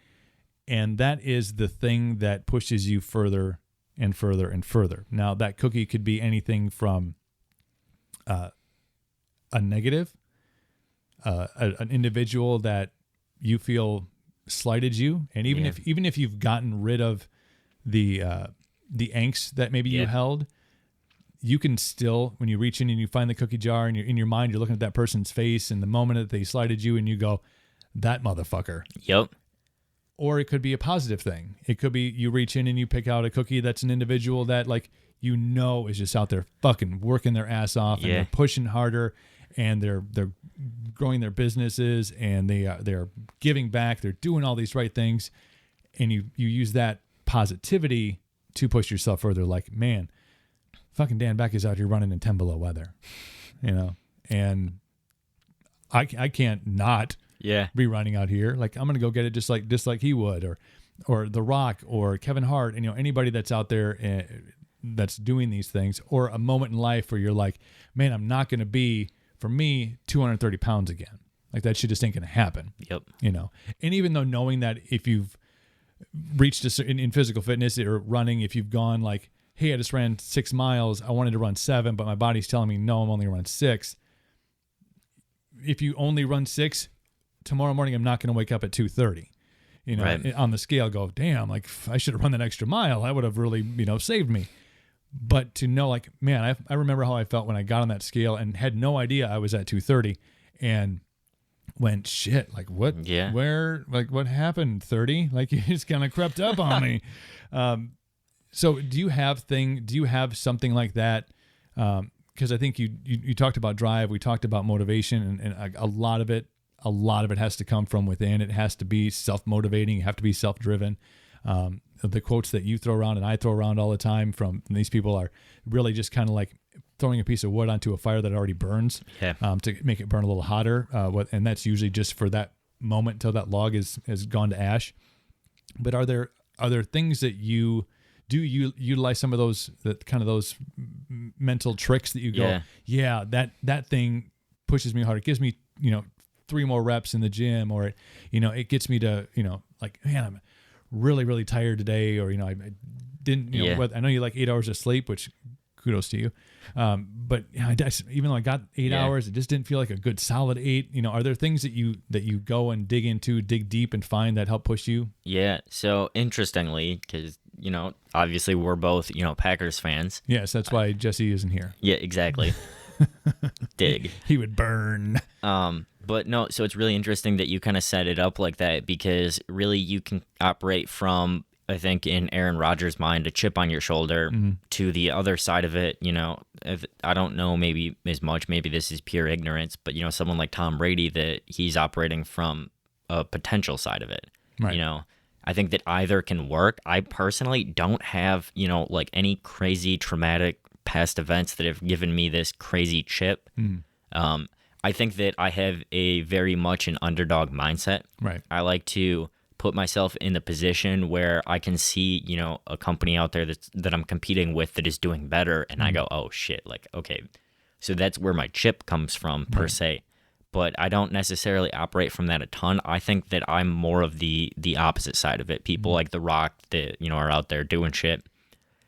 Speaker 1: and that is the thing that pushes you further and further and further. Now, that cookie could be anything from a negative, an individual that you feel slighted you, and even if you've gotten rid of the angst that maybe you held, you can still, when you reach in and you find the cookie jar and you're in your mind, you're looking at that person's face and the moment that they slighted you and you go, that motherfucker.
Speaker 4: Yep.
Speaker 1: Or it could be a positive thing. It could be you reach in and you pick out a cookie that's an individual that is just out there fucking working their ass off and they're pushing harder and they're growing their businesses and they're giving back. They're doing all these right things. And you use that positivity to push yourself further. Like, man, fucking Dan Beck is out here running in 10 below weather, and I can't not be running out here. Like, I'm going to go get it just like he would, or The Rock or Kevin Hart, and anybody that's out there that's doing these things, or a moment in life where you're like, man, I'm not going to be, for me, 230 pounds again. Like, that shit just ain't going to happen.
Speaker 4: Yep.
Speaker 1: And even though knowing that if you've reached in physical fitness or running, if you've gone like, hey, I just ran 6 miles. I wanted to run 7, but my body's telling me, no, I'm only going to run 6. If you only run 6, tomorrow morning I'm not going to wake up at 2:30. Right. On the scale, go, damn, like I should have run that extra mile. That would have really, saved me. But to know, like, man, I remember how I felt when I got on that scale and had no idea I was at 2:30 and went, shit, like what? Yeah. Where, like, what happened? 30? Like, you just kind of crept up on me. So do you have something like that? Because I think you talked about drive, we talked about motivation, and a lot of it has to come from within. It has to be self-motivating. You have to be self-driven. The quotes that you throw around and I throw around all the time from these people are really just kind of like throwing a piece of wood onto a fire that already burns to make it burn a little hotter. And that's usually just for that moment until that log has gone to ash. But are there things that you utilize, some of those mental tricks that you go, that thing pushes me harder. It gives me, 3 more reps in the gym, or it gets me to, like, man, I'm really, really tired today, or, I didn't, I know you like 8 hours of sleep, which kudos to you. But even though I got 8 hours, it just didn't feel like a good solid 8. Are there things that you go and dig deep and find that help push you? Yeah.
Speaker 4: So interestingly, because, obviously we're both, Packers fans.
Speaker 1: Yes. That's why Jesse isn't here.
Speaker 4: Yeah, exactly. Dig.
Speaker 1: He would burn.
Speaker 4: But no, so it's really interesting that you kind of set it up like that, because really you can operate from, I think, in Aaron Rodgers' mind, a chip on your shoulder, to the other side of it. I don't know, maybe as much, maybe this is pure ignorance, but someone like Tom Brady, that he's operating from a potential side of it. Right. I think that either can work. I personally don't have, like any crazy traumatic past events that have given me this crazy chip. I think that I have a very much an underdog mindset.
Speaker 1: Right.
Speaker 4: I like to put myself in the position where I can see, a company out there that I'm competing with that is doing better, and I go, oh shit, like, okay. So that's where my chip comes from, per se. But I don't necessarily operate from that a ton. I think that I'm more of the opposite side of it. People like The Rock that, are out there doing shit.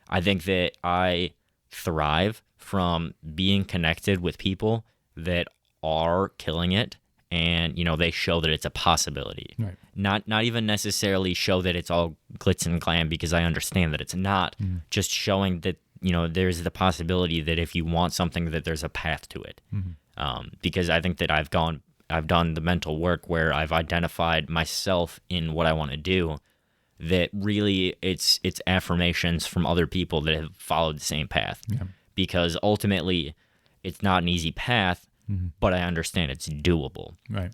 Speaker 4: I think that I thrive from being connected with people that are killing it, and they show that it's a possibility. Right. Not even necessarily show that it's all glitz and glam, because I understand that it's not. Just showing that there's the possibility that if you want something, that there's a path to it. Because I think that I've done the mental work where I've identified myself in what I want to do, that really it's affirmations from other people that have followed the same path. Because ultimately it's not an easy path, but I understand it's doable. Right.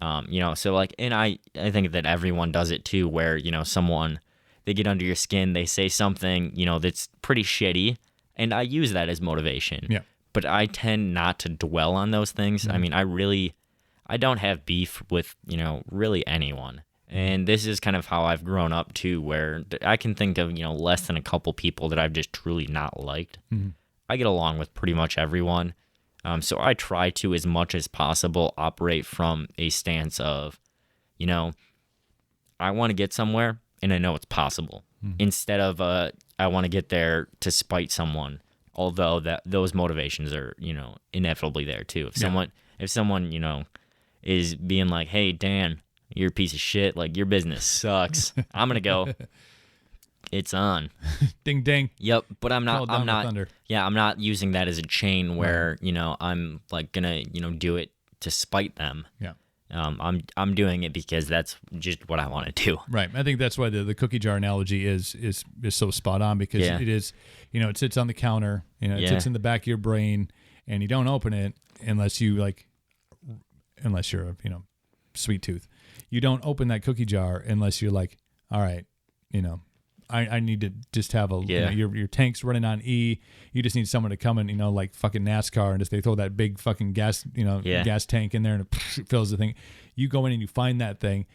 Speaker 4: So like, and I think that everyone does it too, where, someone, they get under your skin, they say something, that's pretty shitty, and I use that as motivation. Yeah. But I tend not to dwell on those things. I mean, I don't have beef with, really anyone. And this is kind of how I've grown up too, where I can think of, less than a couple people that I've just truly not liked.
Speaker 1: Mm-hmm.
Speaker 4: I get along with pretty much everyone. So I try to, as much as possible, operate from a stance of, I want to get somewhere and I know it's possible. Mm-hmm. Instead of, I want to get there to spite someone. Although those motivations are, inevitably there too. If someone, is being like, hey, Dan, you're a piece of shit, like your business sucks, I'm going to go, it's on.
Speaker 1: Ding, ding.
Speaker 4: Yep. But I'm not using that as a chain where, I'm like going to, do it to spite them.
Speaker 1: Yeah.
Speaker 4: I'm doing it because that's just what I want to do.
Speaker 1: Right. I think that's why the cookie jar analogy is so spot on, because it is, it sits on the counter, it sits in the back of your brain, and you don't open it unless you're a, sweet tooth. You don't open that cookie jar unless you're like, all right, I need to just have your tank's running on E. You just need someone to come in, like fucking NASCAR, and just they throw that big fucking gas, gas tank in there, and it fills the thing. You go in and you find that thing,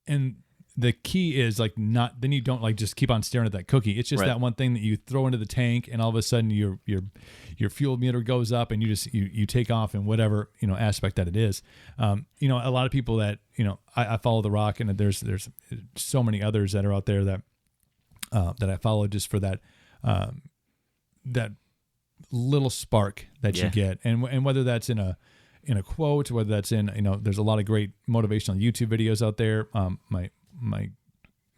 Speaker 1: and the key is like then you don't like just keep on staring at that cookie. It's just that one thing that you throw into the tank, and all of a sudden your fuel meter goes up, and you take off in whatever aspect that it is. A lot of people that I follow The Rock, and there's so many others that are out there that I follow just for that that little spark that you get, and whether that's in a quote, whether that's in there's a lot of great motivational YouTube videos out there.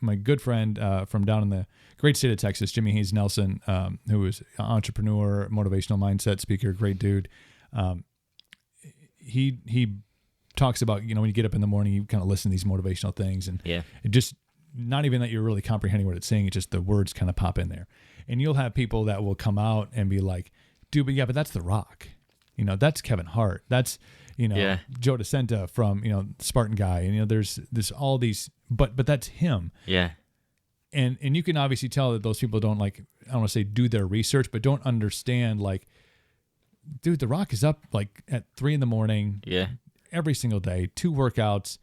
Speaker 1: My good friend from down in the great state of Texas, Jimmy Hayes Nelson, who is an entrepreneur, motivational mindset speaker, great dude. He talks about when you get up in the morning, you kind of listen to these motivational things, and it just. Not even that you're really comprehending what it's saying. It's just the words kind of pop in there. And you'll have people that will come out and be like, dude, but that's The Rock. That's Kevin Hart. That's, Joe DeSenta from, Spartan Guy. And, there's all these, but that's him.
Speaker 4: Yeah.
Speaker 1: And you can obviously tell that those people don't I don't want to say do their research, but don't understand dude, The Rock is up at 3 a.m.
Speaker 4: Yeah.
Speaker 1: Every single day, 2 workouts.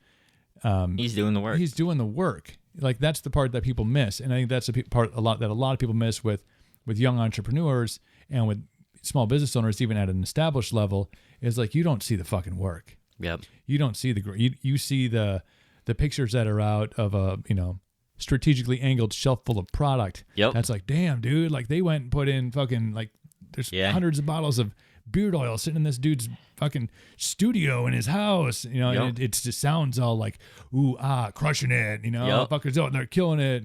Speaker 4: He's doing the work.
Speaker 1: He's doing the work. That's the part that people miss, and I think that's the part a lot of people miss with young entrepreneurs and with small business owners, even at an established level, is you don't see the fucking work.
Speaker 4: Yep.
Speaker 1: You don't see you see the pictures that are out of a strategically angled shelf full of product.
Speaker 4: Yep.
Speaker 1: That's damn, dude, they went and put in fucking there's hundreds of bottles of beard oil sitting in this dude's fucking studio in his house, and it just sounds all crushing it, fuckers out there killing it,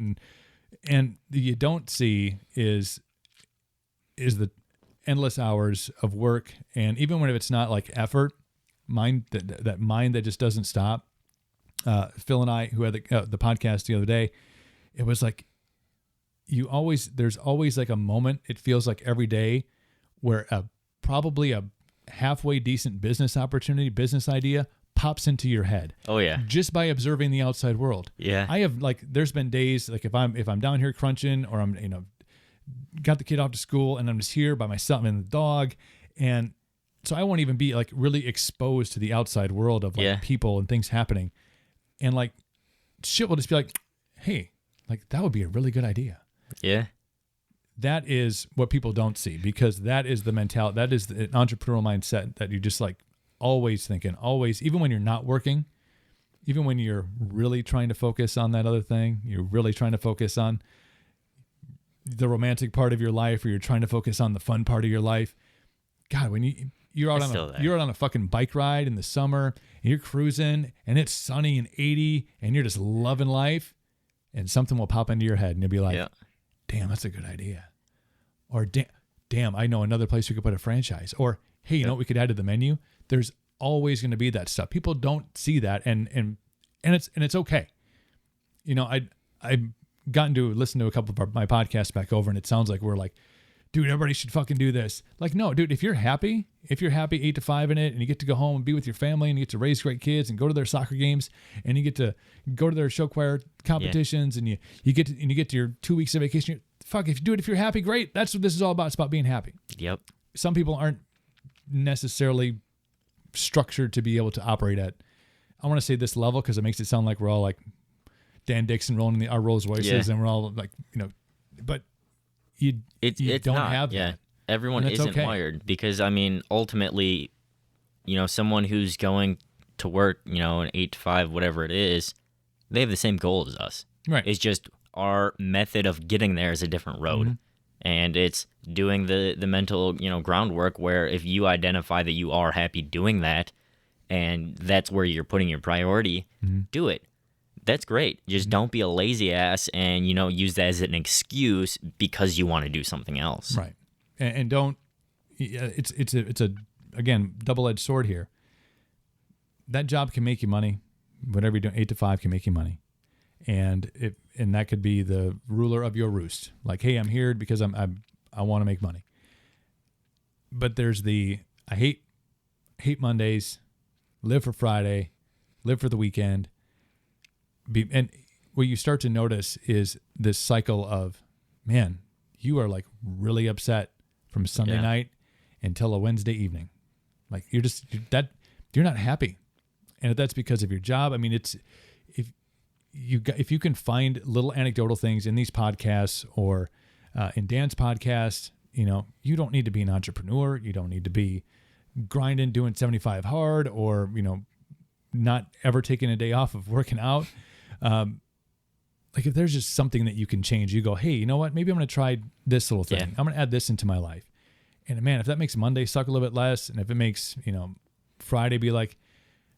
Speaker 1: and you don't see is the endless hours of work, and even when it's not effort, mind that mind that just doesn't stop. Phil and I, who had the podcast the other day, it was there's always a moment, it feels like every day, where probably a halfway decent business opportunity, business idea pops into your head.
Speaker 4: Oh yeah.
Speaker 1: Just by observing the outside world.
Speaker 4: Yeah.
Speaker 1: I have there's been days if I'm down here crunching, or I'm got the kid off to school and I'm just here by myself and the dog, and so I won't even be really exposed to the outside world of people and things happening, and shit will just be hey, that would be a really good idea.
Speaker 4: Yeah.
Speaker 1: That is what people don't see, because that is the mentality, that is the entrepreneurial mindset that you just always thinking, always, even when you're not working, even when you're really trying to focus on that other thing, you're really trying to focus on the romantic part of your life, or you're trying to focus on the fun part of your life. God, when you're out on a fucking bike ride in the summer, and you're cruising and it's sunny and 80 and you're just loving life, and something will pop into your head and you'll be like, damn, that's a good idea. Or damn, I know another place we could put a franchise. Or hey, you know what we could add to the menu? There's always going to be that stuff. People don't see that, and it's okay. I've gotten to listen to a couple of my podcasts back over, and it sounds like we're dude, everybody should fucking do this. No, dude, if you're happy 8 to 5 in it, and you get to go home and be with your family, and you get to raise great kids and go to their soccer games, and you get to go to their show choir competitions, and you get to your 2 weeks of vacation. Fuck, if you do it, if you're happy, great. That's what this is all about. It's about being happy.
Speaker 4: Yep.
Speaker 1: Some people aren't necessarily structured to be able to operate at, I want to say this level, because it makes it sound like we're all Dan Dixon rolling in our Rolls Royces, and we're all like, but you don't have that.
Speaker 4: Everyone isn't wired because, I mean, ultimately, someone who's going to work, an 8 to 5, whatever it is, they have the same goal as us.
Speaker 1: Right.
Speaker 4: It's just our method of getting there is a different road. Mm-hmm. And it's doing the mental, groundwork where if you identify that you are happy doing that and that's where you're putting your priority, do it. That's great. Just don't be a lazy ass and, use that as an excuse because you want to do something else.
Speaker 1: Right. And don't, it's a again, double-edged sword here. That job can make you money. Whatever you're doing, 8 to 5 can make you money. And that could be the ruler of your roost. Like, hey, I'm here because I want to make money. But there's I hate Mondays, live for Friday, live for the weekend. And what you start to notice is this cycle of, man, you are like really upset from Sunday night until a Wednesday evening. Like you're not happy. And if that's because of your job, I mean, if you can find little anecdotal things in these podcasts or in Dan's podcast, you don't need to be an entrepreneur. You don't need to be grinding, doing 75 hard or, not ever taking a day off of working out. Like if there's just something that you can change, you go, hey, you know what? Maybe I'm going to try this little thing. Yeah. I'm going to add this into my life. And man, if that makes Monday suck a little bit less, and if it makes, Friday be like,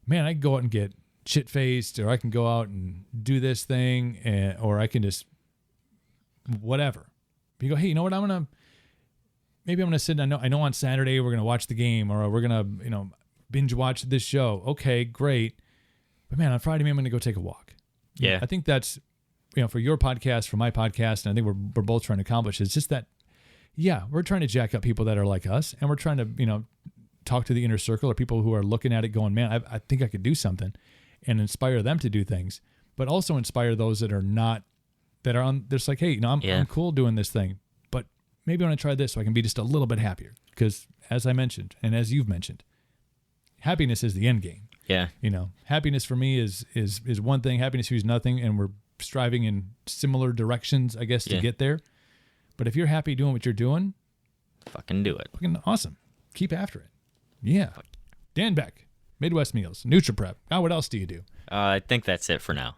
Speaker 1: man, I can go out and get shit-faced, or I can go out and do this thing, or I can just whatever. You go, hey, you know what? Maybe I'm going to sit. I know on Saturday we're going to watch the game, or we're going to, binge watch this show. Okay, great. But man, on Friday, maybe I'm going to go take a walk.
Speaker 4: Yeah.
Speaker 1: I think that's, for your podcast, for my podcast, and I think we're both trying to accomplish is just that, we're trying to jack up people that are like us, and we're trying to, talk to the inner circle or people who are looking at it going, man, I think I could do something, and inspire them to do things, but also inspire those that are on, they're just like, hey, I'm cool doing this thing, but maybe I want to try this so I can be just a little bit happier. Because as I mentioned, and as you've mentioned, happiness is the end game.
Speaker 4: Yeah.
Speaker 1: Happiness for me is one thing. Happiness for you is nothing. And we're striving in similar directions, I guess, to get there. But if you're happy doing what you're doing,
Speaker 4: fucking do it.
Speaker 1: Fucking awesome. Keep after it. Yeah. Dan Beck, Midwest Meals, Nutri-Prep. Now, what else do you do?
Speaker 4: I think that's it for now.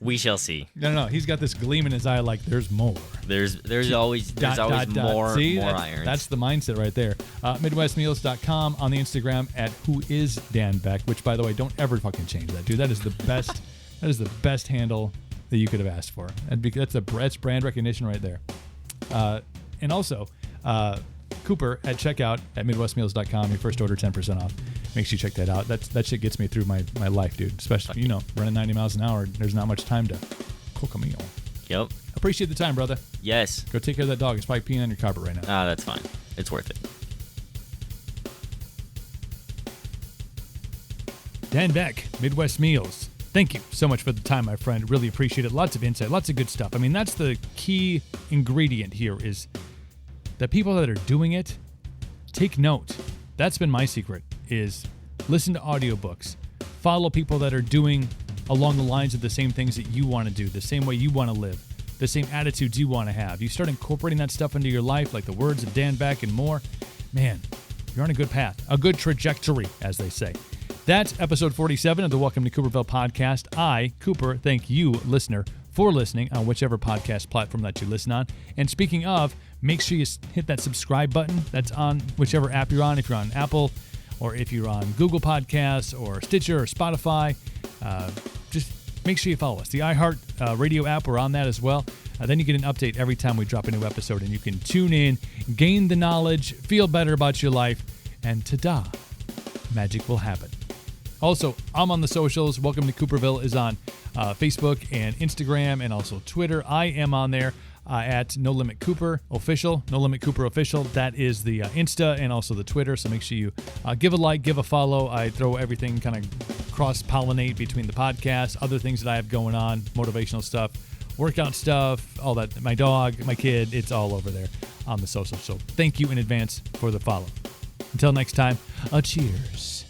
Speaker 4: We shall see.
Speaker 1: No. He's got this gleam in his eye like there's more.
Speaker 4: There's always more
Speaker 1: See,
Speaker 4: irons.
Speaker 1: That's the mindset right there. MidwestMeals.com, on the Instagram at whoisdanbeck, which, by the way, don't ever fucking change that, dude. That is the best. That is the best handle that you could have asked for. That's brand recognition right there. And also, Cooper at checkout at MidwestMeals.com. Your first order 10% off. Make sure you check that out. That shit gets me through my life, dude. Especially, running 90 miles an hour. There's not much time to cook a meal.
Speaker 4: Yep.
Speaker 1: Appreciate the time, brother.
Speaker 4: Yes.
Speaker 1: Go take care of that dog. It's probably peeing on your carpet right now.
Speaker 4: That's fine. It's worth it.
Speaker 1: Dan Beck, Midwest Meals. Thank you so much for the time, my friend. Really appreciate it. Lots of insight, lots of good stuff. I mean, that's the key ingredient here is the people that are doing it, take note. That's been my secret, is listen to audiobooks. Follow people that are doing along the lines of the same things that you want to do, the same way you want to live, the same attitudes you want to have. You start incorporating that stuff into your life, like the words of Dan Beck and more, man, you're on a good path, a good trajectory, as they say. That's episode 47 of the Welcome to Cooperville podcast. I, Cooper, thank you, listener, for listening on whichever podcast platform that you listen on. And speaking of, make sure you hit that subscribe button that's on whichever app you're on. If you're on Apple, or if you're on Google Podcasts, or Stitcher, or Spotify, just make sure you follow us. The iHeart Radio app, we're on that as well. Then you get an update every time we drop a new episode, and you can tune in, gain the knowledge, feel better about your life, and ta-da, magic will happen. Also, I'm on the socials. Welcome to Cooperville is on Facebook and Instagram and also Twitter. I am on there at No Limit Cooper Official. No Limit Cooper Official. That is the Insta and also the Twitter. So make sure you give a like, give a follow. I throw everything kind of cross-pollinate between the podcast, other things that I have going on, motivational stuff, workout stuff, all that. My dog, my kid, it's all over there on the social. So thank you in advance for the follow. Until next time, cheers.